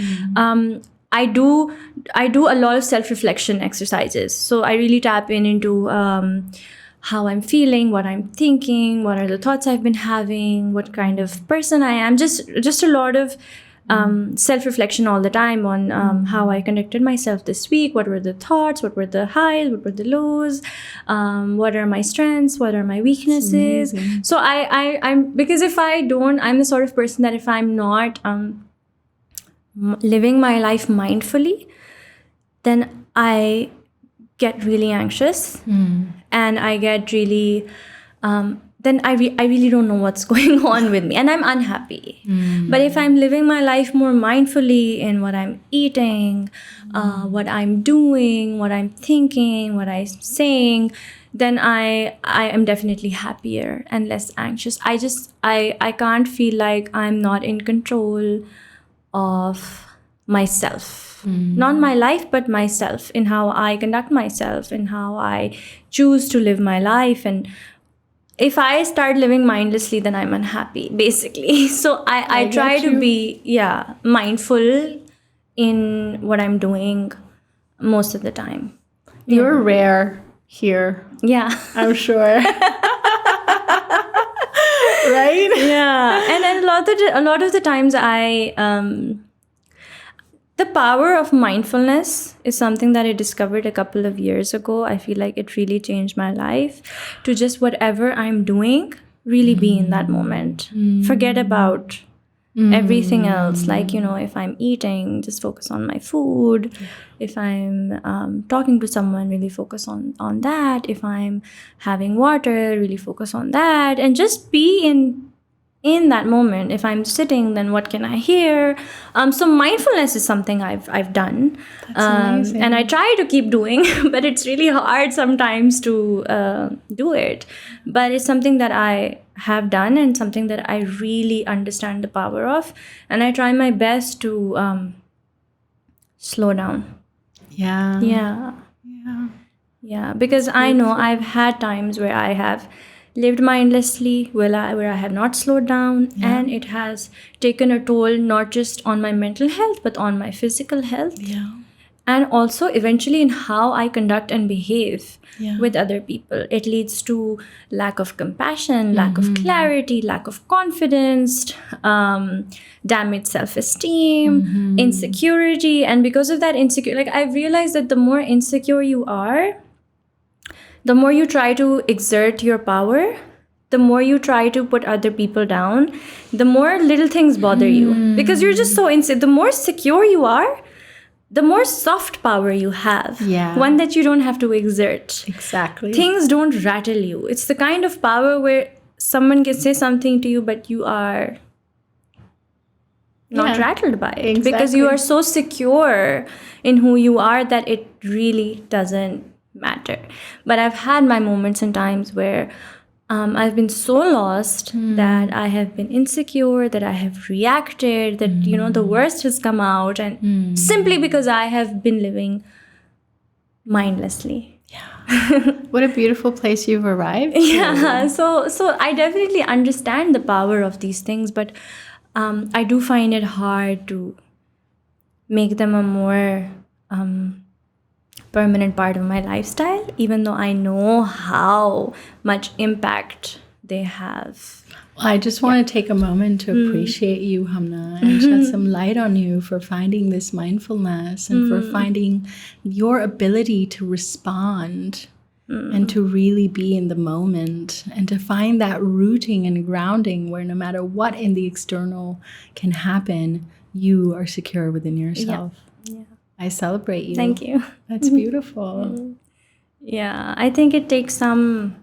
I do a lot of self-reflection exercises. So I really tap into how I'm feeling, what I'm thinking, what are the thoughts I've been having, what kind of person I am. Just a lot of self-reflection all the time on how I conducted myself this week, what were the thoughts, what were the highs, what were the lows, what are my strengths, what are my weaknesses. So I'm because if I don't, I'm the sort of person that if I'm not living my life mindfully, then I get really anxious and I get really then I really don't know what's going on with me, and I'm unhappy. But if I'm living my life more mindfully in what I'm eating, what I'm doing, what I'm thinking, what I'm saying, then I am definitely happier and less anxious. I can't feel like I'm not in control of myself. Not my life, but myself, in how I conduct myself, in how I choose to live my life. And if I start living mindlessly, then I'm unhappy, basically. So I try to be, mindful in what I'm doing most of the time. You're rare here. Yeah. I'm sure. Right? Yeah. And a lot of the times the power of mindfulness is something that I discovered a couple of years ago. I feel like it really changed my life, to just whatever I'm doing, really be in that moment. Forget about everything else. Like, if I'm eating, just focus on my food. If I'm talking to someone, really focus on that. If I'm having water, really focus on that. And just be in that moment. If I'm sitting, then what can I hear? So mindfulness is something I've done. That's amazing. And I try to keep doing, but it's really hard sometimes to do it. But it's something that I have done and something that I really understand the power of. And I try my best to slow down. Yeah. Yeah, because I know I've had times where I have lived mindlessly, where I have not slowed down, and it has taken a toll not just on my mental health, but on my physical health. Yeah. And also eventually in how I conduct and behave with other people. It leads to lack of compassion, lack of clarity, lack of confidence, damaged self-esteem, insecurity. And because of that I've realized that the more insecure you are, the more you try to exert your power, the more you try to put other people down, the more little things bother you. Because you're just so insecure. The more secure you are, the more soft power you have. Yeah. One that you don't have to exert. Exactly. Things don't rattle you. It's the kind of power where someone can say something to you, but you are not rattled by it. Exactly. Because you are so secure in who you are that it really doesn't matter. But I've had my moments and times where I've been so lost that I have been insecure, that I have reacted, that the worst has come out, and simply because I have been living mindlessly. What a beautiful place you've arrived. Yeah. So I definitely understand the power of these things, but I do find it hard to make them a more permanent part of my lifestyle, even though I know how much impact they have. Well, I just want to take a moment to appreciate you, Hamna, and shed some light on you for finding this mindfulness and for finding your ability to respond and to really be in the moment and to find that rooting and grounding where no matter what in the external can happen, you are secure within yourself. Yeah. I celebrate you. Thank you. That's beautiful. Yeah, I think it takes some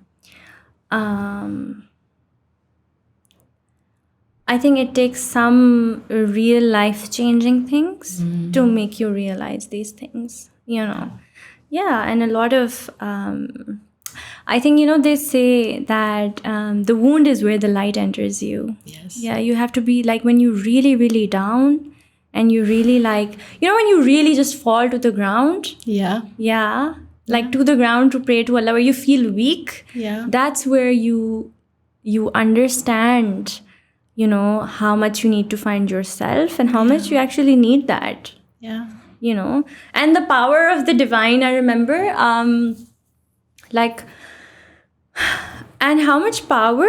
real life-changing things to make you realize these things, Yeah, and a lot of, I think, they say that the wound is where the light enters you. Yes. Yeah, you have to be like when you're really, really down and you really when you really just fall to the ground. Yeah. Yeah. Like to the ground to pray to Allah, where you feel weak. Yeah. That's where you understand, how much you need to find yourself and how much you actually need that. Yeah. And the power of the divine, I remember, and how much power,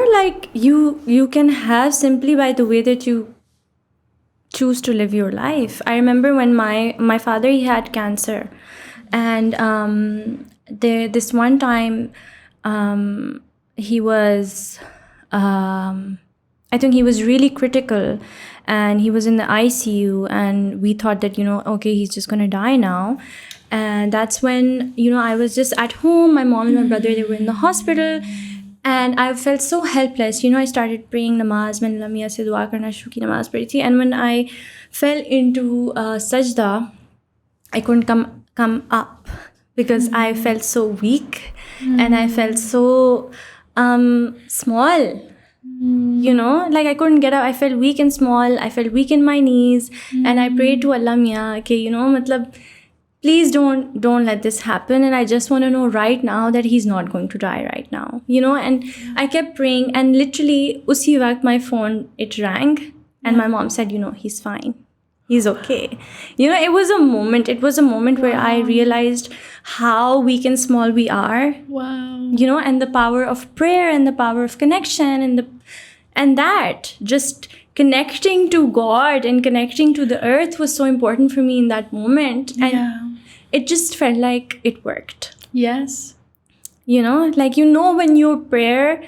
you can have simply by the way that you choose to live your life. I remember when my father, he had cancer. And this one time, he was, I think he was really critical, and he was in the ICU, and we thought that, okay, he's just going to die now. And that's when, I was just at home. My mom and my brother, they were in the hospital. And I felt so helpless. I started praying namaz. Maine lamia se dua karna shuru ki, namaz padhi thi. And when I fell into sajda, I couldn't come up because I felt so weak and I felt so small. I couldn't get up. I felt weak and small. I felt weak in my knees. And I prayed to Allah Mia, okay, please don't let this happen. And I just want to know right now that he's not going to die right now. And I kept praying, and literally usi waqt my phone, it rang, and my mom said, he's fine. He's okay. It was a moment. It was a moment where I realized how weak and small we are. Wow. And the power of prayer and the power of connection and that just connecting to God and connecting to the earth was so important for me in that moment. And it just felt like it worked. Yes. When your prayer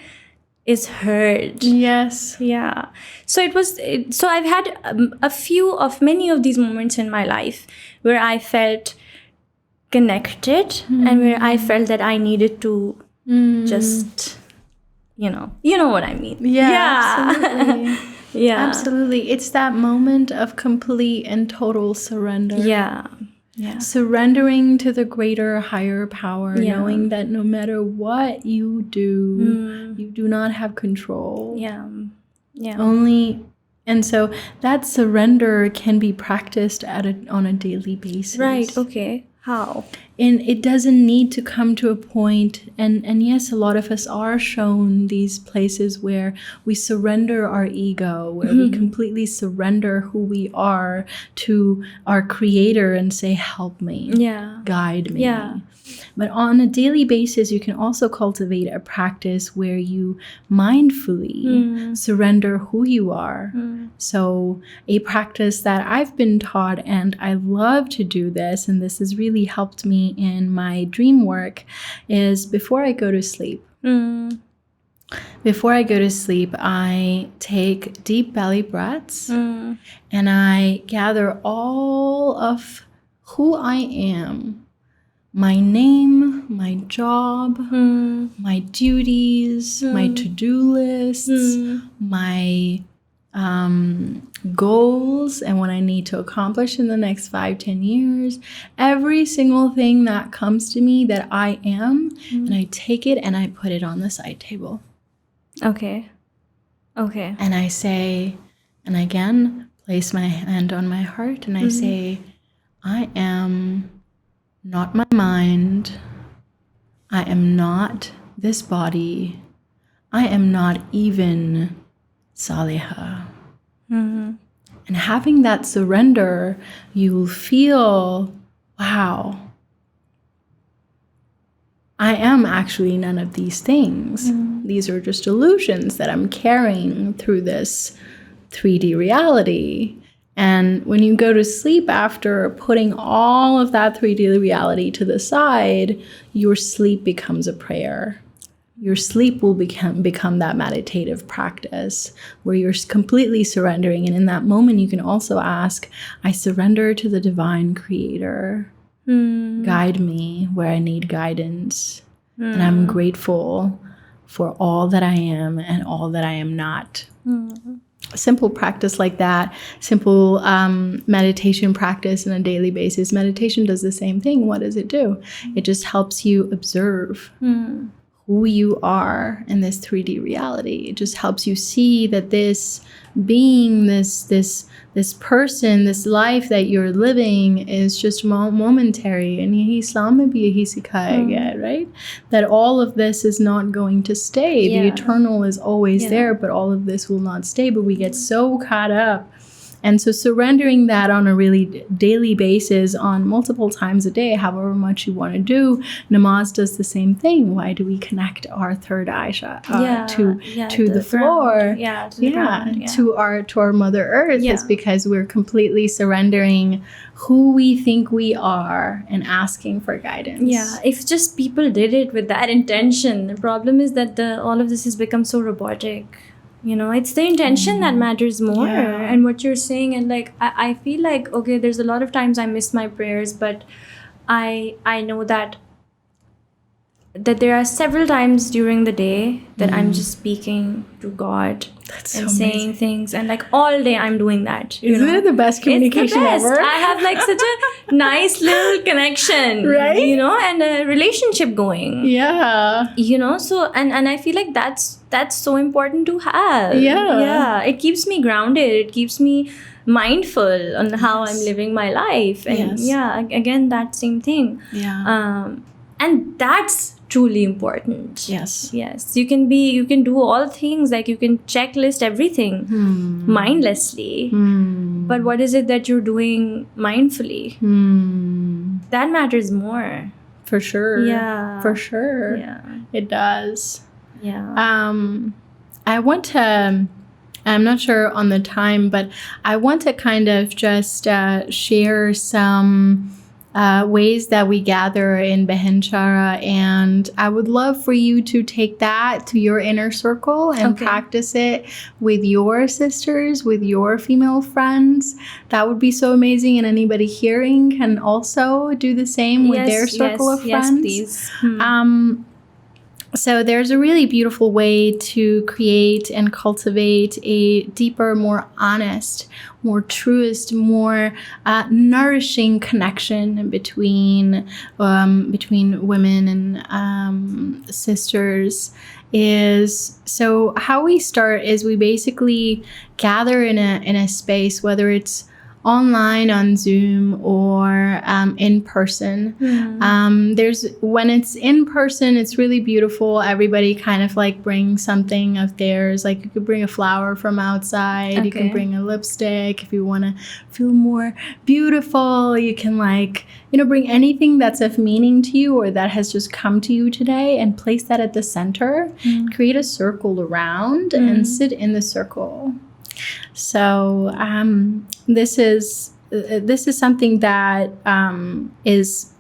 is heard. Yes. Yeah. So so I've had many of these moments in my life where I felt connected and where I felt that I needed to just, you know what I mean. Yeah. Absolutely. Yeah. Absolutely. It's that moment of complete and total surrender. Yeah. Yeah. Surrendering to the greater, higher power, knowing that no matter what you do, you do not have control. Yeah. Yeah. And so that surrender can be practiced on a daily basis. Right. Okay. How? And it doesn't need to come to a point. And yes, a lot of us are shown these places where we surrender our ego, where we completely surrender who we are to our creator and say, help me, guide me. Yeah. But on a daily basis, you can also cultivate a practice where you mindfully surrender who you are. So a practice that I've been taught, and I love to do this, and this has really helped me in my dream work, is before I go to sleep. Before I go to sleep, I take deep belly breaths and I gather all of who I am. My name, my job, my duties, my to-do lists, my goals, and what I need to accomplish in the next 5-10 years. Every single thing that comes to me that I am, and I take it and I put it on the side table. Okay. And I say, and again, place my hand on my heart, and I say, I am not my mind. I am not this body. I am not even Saleha. And having that surrender, you will feel, wow, I am actually none of these things. These are just illusions that I'm carrying through this 3D reality. And when you go to sleep after putting all of that 3D reality to the side, your sleep becomes a prayer. Your sleep will become that meditative practice where you're completely surrendering. And in that moment, you can also ask, I surrender to the divine creator. Guide me where I need guidance. And I'm grateful for all that I am and all that I am not. A simple practice like that, simple meditation practice on a daily basis. Meditation does the same thing. What does it do? It just helps you observe who you are in this 3D reality. It just helps you see that this being, this person, this life that you're living is just momentary. And right? That all of this is not going to stay. The eternal is always there, but all of this will not stay. But we get so caught up. And so surrendering that on a really daily basis, on multiple times a day, however much you want to do. Namaz does the same thing. Why do we connect our third eye to the floor? To our Mother Earth? It's because we're completely surrendering who we think we are and asking for guidance. Yeah, if just people did it with that intention. The problem is that all of this has become so robotic. You know, it's the intention that matters more, and what you're saying. And like, I feel like, okay, there's a lot of times I miss my prayers, but I know that there are several times during the day that I'm just speaking to God and saying things, and like all day I'm doing that. Isn't it the best communication ever? I have like such a nice little connection, right? You know, and a relationship going. Yeah. You know, so and I feel like that's so important to have. Yeah. It keeps me grounded. It keeps me mindful on how I'm living my life. And again, that same thing. Yeah. And that's truly important. Yes. You can do all things, like you can checklist everything mindlessly. But what is it that you're doing mindfully? That matters more. For sure. Yeah. For sure. Yeah. It does. Yeah. I want to, I'm not sure on the time, but I want to kind of just share some ways that we gather in Behenchara, and I would love for you to take that to your inner circle and practice it with your sisters, with your female friends. That would be so amazing, and anybody hearing can also do the same with their circle of friends. Yes, please. So there's a really beautiful way to create and cultivate a deeper, more honest, more truest, more nourishing connection between women and sisters. So how we start is we basically gather in a space, whether it's online on Zoom or in person. When it's in person, it's really beautiful. Everybody kind of like brings something of theirs. Like you could bring a flower from outside. You can bring a lipstick if you want to feel more beautiful. You can bring anything that's of meaning to you or that has just come to you today and place that at the center. Create a circle around and sit in the circle. So this is something that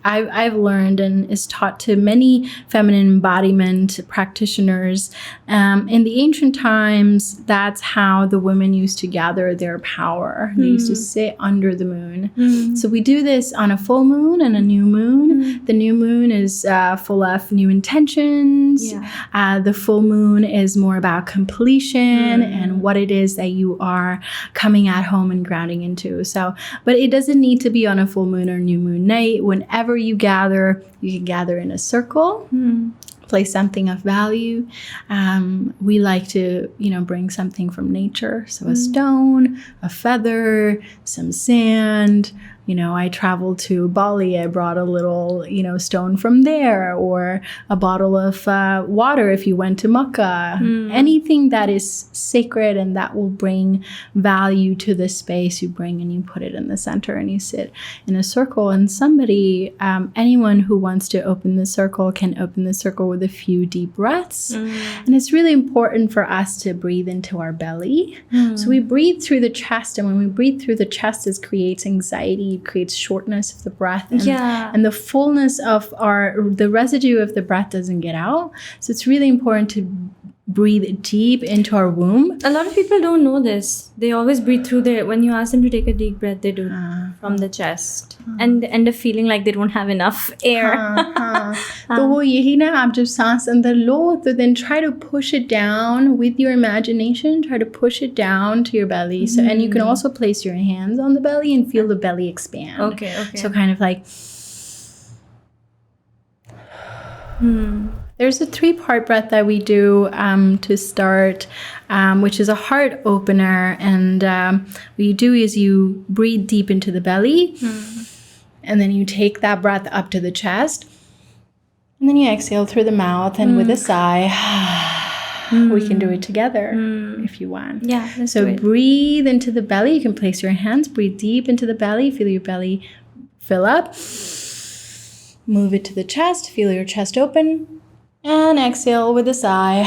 I've learned and is taught to many feminine embodiment practitioners. In the ancient times, that's how the women used to gather their power. They used to sit under the moon. So we do this on a full moon and a new moon. The new moon is full of new intentions. The full moon is more about completion and what it is that you are coming at home and grounding into. But it doesn't need to be on a full moon or new moon night. Whenever you gather, you can gather in a circle, place something of value. We like to, bring something from nature. So a stone, a feather, some sand, I traveled to Bali, I brought a little, stone from there, or a bottle of water if you went to Makkah. Anything that is sacred and that will bring value to the space, you bring and you put it in the center and you sit in a circle. And somebody, anyone who wants to open the circle can open the circle with a few deep breaths. And it's really important for us to breathe into our belly. So we breathe through the chest, and when we breathe through the chest, it creates anxiety, it creates shortness of the breath, and the fullness of the residue of the breath doesn't get out. So it's really important to breathe deep into our womb. A lot of people don't know this. They always breathe through when you ask them to take a deep breath, they do from the chest and end up feeling like they don't have enough air. तो वो यही ना, आप जब सांस अंदर लो, तो then try to push it down with your imagination. Try to push it down to your belly. So, and you can also place your hands on the belly and feel the belly expand. Okay. So kind of like... There's a 3-part breath that we do to start, which is a heart opener. And what you do is you breathe deep into the belly, and then you take that breath up to the chest, and then you exhale through the mouth, and with a sigh, we can do it together if you want. Yeah, let's so do it. Breathe into the belly. You can place your hands, breathe deep into the belly, feel your belly fill up. Move it to the chest, feel your chest open. And exhale with a sigh.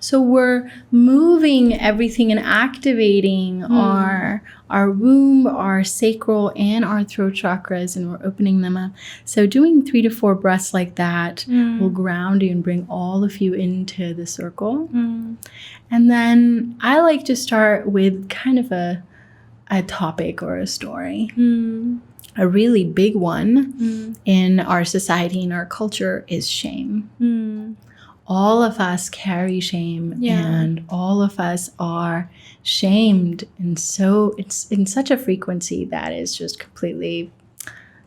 So we're moving everything and activating our womb, our sacral, and our throat chakras, and we're opening them up. So doing 3 to 4 breaths like that will ground you and bring all of you into the circle. And then I like to start with kind of a topic or a story. A really big one in our society, in our culture, is shame. All of us carry shame, and all of us are shamed. And so it's in such a frequency that is just completely,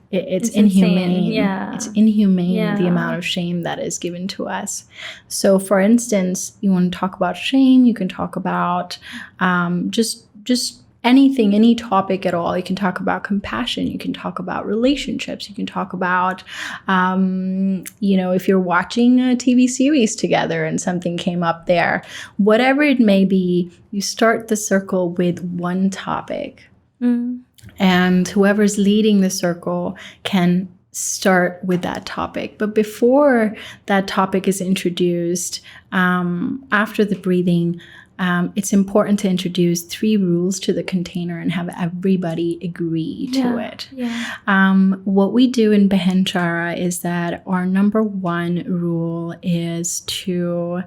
it's inhumane. It's inhumane, the amount of shame that is given to us. So for instance, you want to talk about shame, you can talk about just anything, any topic at all. You can talk about compassion. You can talk about relationships. You can talk about, if you're watching a TV series together and something came up there, whatever it may be, you start the circle with one topic. And whoever's leading the circle can start with that topic. But before that topic is introduced, after the breathing, it's important to introduce 3 rules to the container and have everybody agree to it. What we do in Behenchara is that our number 1 rule is to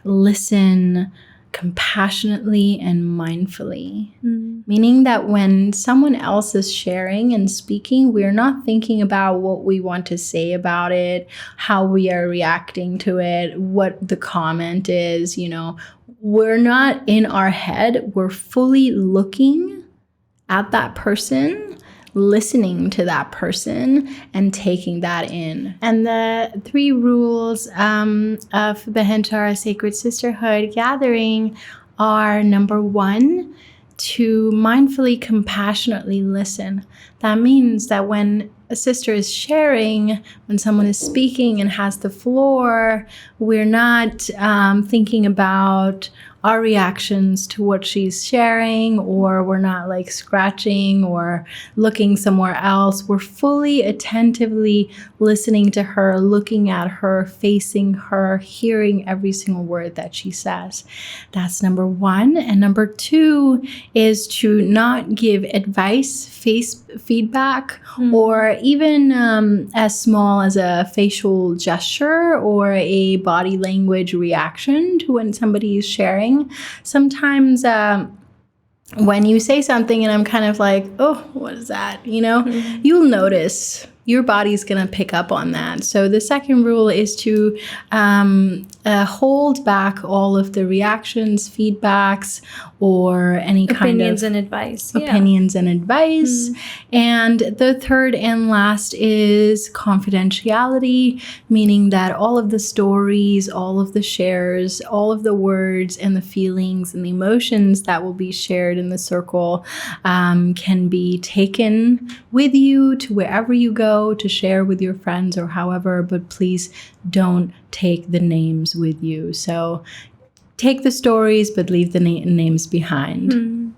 listen compassionately and mindfully. Meaning that when someone else is sharing and speaking, we're not thinking about what we want to say about it, how we are reacting to it, what the comment is, We're not in our head. We're fully looking at that person, listening to that person, and taking that in. And the 3 rules of Behenchara Sacred Sisterhood gathering are: number 1, to mindfully, compassionately listen. That means that when a sister is sharing, when someone is speaking and has the floor, we're not thinking about our reactions to what she's sharing, or we're not like scratching or looking somewhere else. We're fully attentively listening to her, looking at her, facing her, hearing every single word that she says. That's number 1. And number 2 is to not give advice, feedback, or even as small as a facial gesture or a body language reaction to when somebody is sharing. Sometimes when you say something and I'm kind of like, oh, what is that? You'll notice your body's going to pick up on that. So the second rule is to hold back all of the reactions, feedbacks, or any kind of opinions and advice. And the third and last is confidentiality, meaning that all of the stories, all of the shares, all of the words and the feelings and the emotions that will be shared in the circle can be taken with you to wherever you go to share with your friends or however, but please don't take the names with you. So take the stories, but leave the names behind.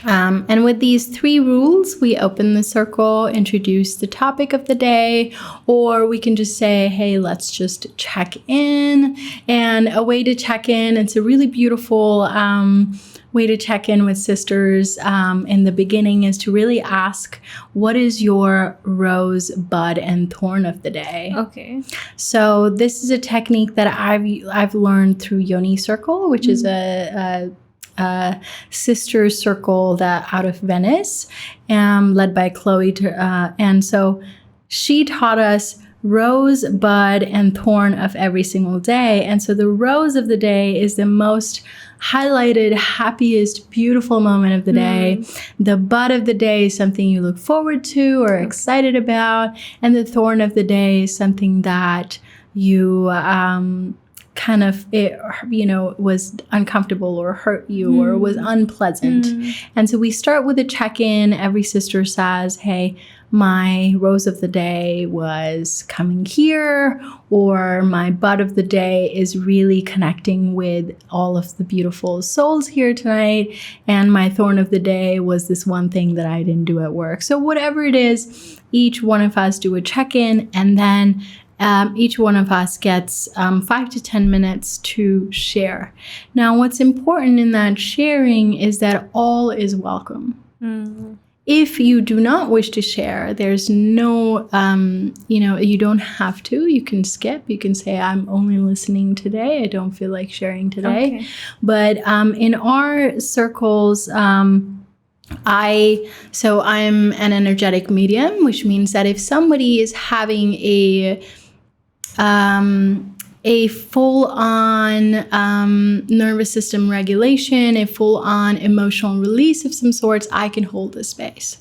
And with these 3 rules, we open the circle, introduce the topic of the day, or we can just say, hey, let's just check in. And a way to check in, it's a really beautiful way to check in with sisters in the beginning is to really ask, what is your rose, bud, and thorn of the day? Okay. So this is a technique that I've learned through Yoni Circle, which is a sister circle that out of Venice, led by Chloe. And so she taught us rose, bud, and thorn of every single day. And so the rose of the day is the most highlighted, happiest, beautiful moment of the day. The bud of the day is something you look forward to or excited about. And the thorn of the day is something that you was uncomfortable or hurt you or was unpleasant. And so we start with a check-in. Every sister says, hey, my rose of the day was coming here, or my bud of the day is really connecting with all of the beautiful souls here tonight, and my thorn of the day was this one thing that I didn't do at work. So whatever it is, each one of us do a check-in, and then each one of us gets 5 to 10 minutes to share. Now, what's important in that sharing is that all is welcome. If you do not wish to share, there's no, you don't have to. You can skip. You can say, I'm only listening today. I don't feel like sharing today. Okay. But in our circles, I'm an energetic medium, which means that if somebody is having a full-on nervous system regulation, a full-on emotional release of some sorts, I can hold the space.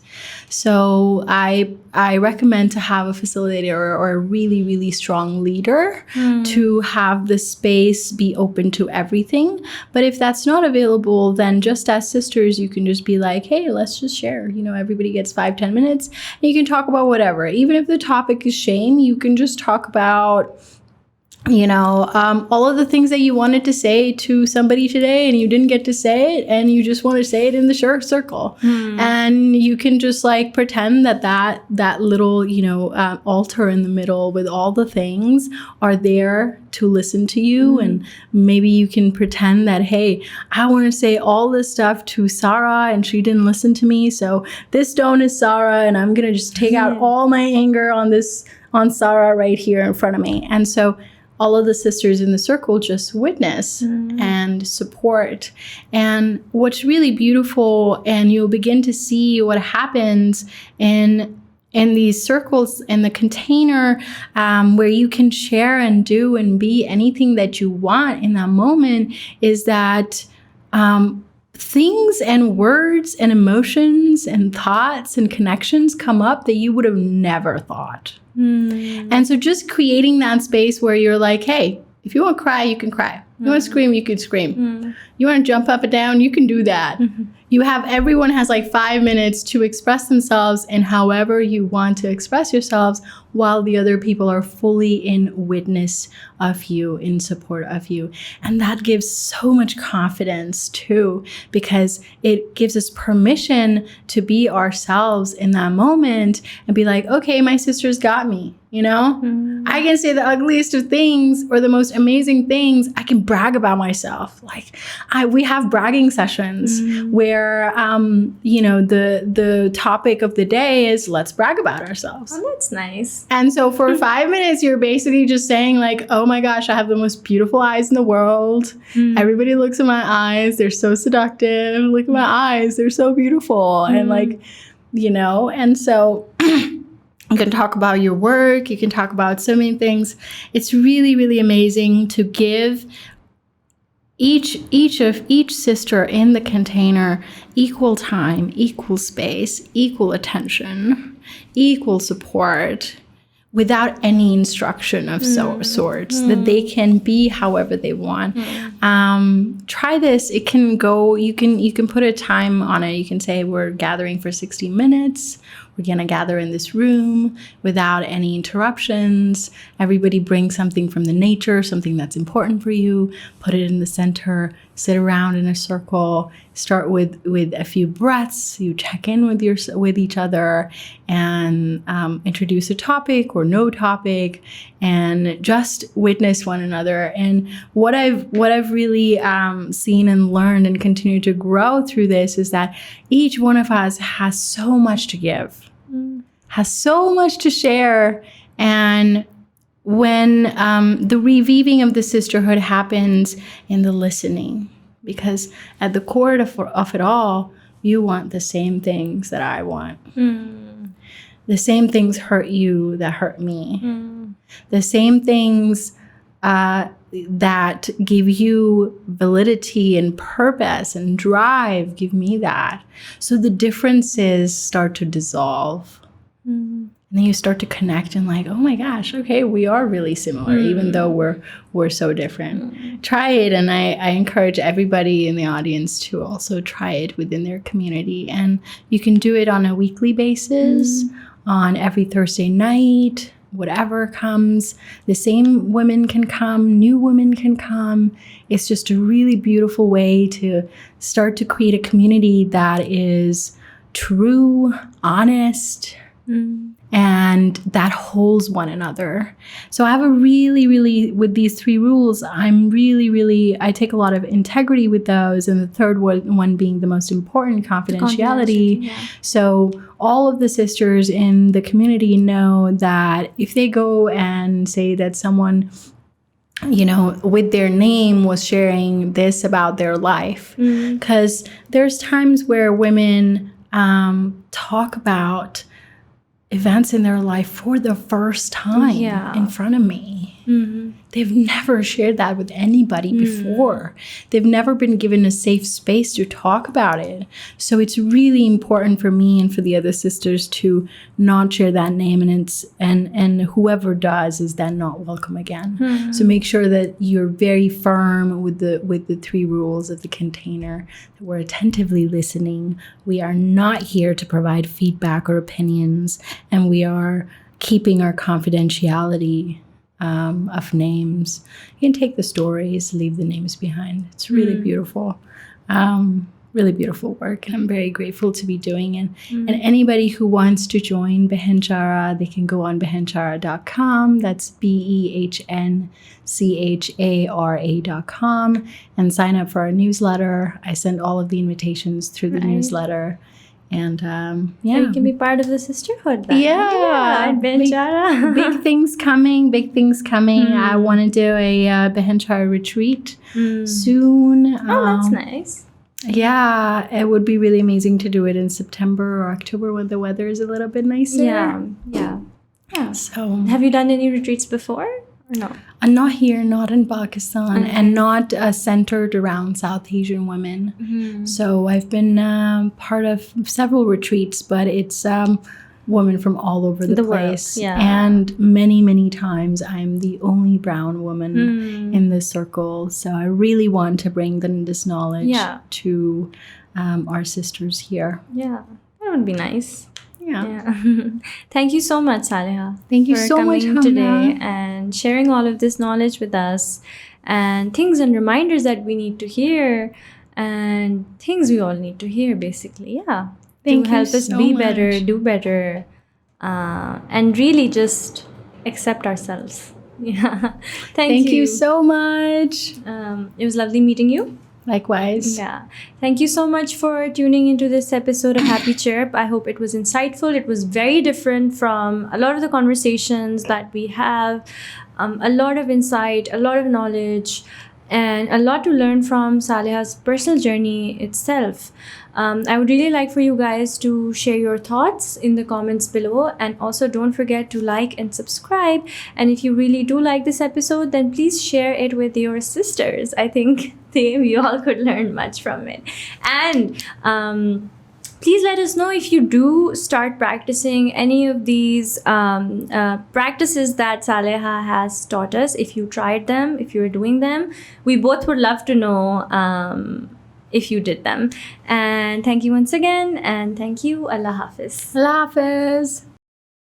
So I recommend to have a facilitator or a really, really strong leader to have the space be open to everything. But if that's not available, then just as sisters, you can just be like, hey, let's just share. Everybody gets 5-10 minutes and you can talk about whatever. Even if the topic is shame, you can just talk about all of the things that you wanted to say to somebody today and you didn't get to say it and you just want to say it in the circle. And you can just like pretend that little, altar in the middle with all the things are there to listen to you. And maybe you can pretend that, hey, I want to say all this stuff to Sarah and she didn't listen to me. So this stone is Sarah and I'm going to just take out all my anger on Sarah right here in front of me. And so all of the sisters in the circle just witness and support. And what's really beautiful, and you'll begin to see what happens in these circles in the container where you can share and do and be anything that you want in that moment, is that things and words and emotions and thoughts and connections come up that you would have never thought. And so just creating that space where you're like, hey, if you want to cry, you can cry. You want to scream, you can scream. You want to jump up and down, you can do that. Everyone has like 5 minutes to express themselves in however you want to express yourselves, while the other people are fully in witness of you, in support of you. And that gives so much confidence too, because it gives us permission to be ourselves in that moment and be like, okay, my sisters got me. I can say the ugliest of things or the most amazing things. I can brag about myself. Like we have bragging sessions where, the topic of the day is let's brag about ourselves. Oh, that's nice. And so for 5 minutes, you're basically just saying like, oh my gosh, I have the most beautiful eyes in the world. Everybody looks at my eyes. They're so seductive. Look at my eyes. They're so beautiful. And and so You can talk about your work. You can talk about so many things. It's really, really amazing to give each sister in the container equal time, equal space, equal attention, equal support, without any instruction of sorts, that they can be however they want. Try this. It can go, you can put a time on it. You can say, we're gathering for 60 minutes. We're going to gather in this room without any interruptions. Everybody bring something from the nature, something that's important for you. Put it in the center. Sit around in a circle. Start with a few breaths. You check in with each other and introduce a topic or no topic, and just witness one another. And what I've really seen and learned and continue to grow through this is that each one of us has so much to give, has so much to share. And when the reweaving of the sisterhood happens in the listening, because at the core of it all, you want the same things that I want. The same things hurt you that hurt me. The same things that give you validity and purpose and drive, give me that. So the differences start to dissolve. And then you start to connect and like, oh my gosh, okay, we are really similar, even though we're so different. Try it. And I encourage everybody in the audience to also try it within their community. And you can do it on a weekly basis, on every Thursday night, whatever comes. The same women can come, new women can come. It's just a really beautiful way to start to create a community that is true, honest, and that holds one another. So I have a really, with these 3 rules, I take a lot of integrity with those. And the third one being the most important, confidentiality. Yeah. So all of the sisters in the community know that if they go and say that someone, with their name was sharing this about their life, because there's times where women talk about events in their life for the first time in front of me. They've never shared that with anybody before. They've never been given a safe space to talk about it. So it's really important for me and for the other sisters to not share that name, and whoever does is then not welcome again. So make sure that you're very firm with the 3 rules of the container, that we're attentively listening. We are not here to provide feedback or opinions, and we are keeping our confidentiality of names. You can take the stories, leave the names behind. It's really beautiful. Really beautiful work, and I'm very grateful to be doing it. And anybody who wants to join Behen Chara, they can go on behenchara.com. That's BEHNCHARA.com, and sign up for our newsletter. I send all of the invitations through the newsletter. And you can be part of the sisterhood then. Big things coming. I want to do a Behen Chara retreat soon. Oh, that's nice. Yeah, it would be really amazing to do it in September or October when the weather is a little bit nicer. Yeah. So, have you done any retreats before or no? Not here, not in Pakistan, and not centered around South Asian women. So I've been part of several retreats, but it's women from all over the place. World, and many, many times I'm the only brown woman in this circle. So I really want to bring this knowledge to our sisters here. Yeah, that would be nice. Yeah. Thank you so much, Saleha. Thank you so much, coming today and sharing all of this knowledge with us, and things and reminders that we need to hear, and things we all need to hear, basically. Thank to you help us so be much. better, do better, and really just accept ourselves. Thank you so much. It was lovely meeting you. Likewise. Yeah. Thank you so much for tuning into this episode of Happy Chirp. I hope it was insightful. It was very different from a lot of the conversations that we have. A lot of insight, a lot of knowledge. and a lot to learn from Saleha's personal journey itself. I would really like for you guys to share your thoughts in the comments below, and also don't forget to like and subscribe. And if you really do like this episode, then please share it with your sisters. I think we all could learn much from it. And please let us know if you do start practicing any of these practices that Saleha has taught us. If you tried them, if you're doing them, we both would love to know if you did them. And thank you once again, and thank you. Allah Hafiz. Allah Hafiz.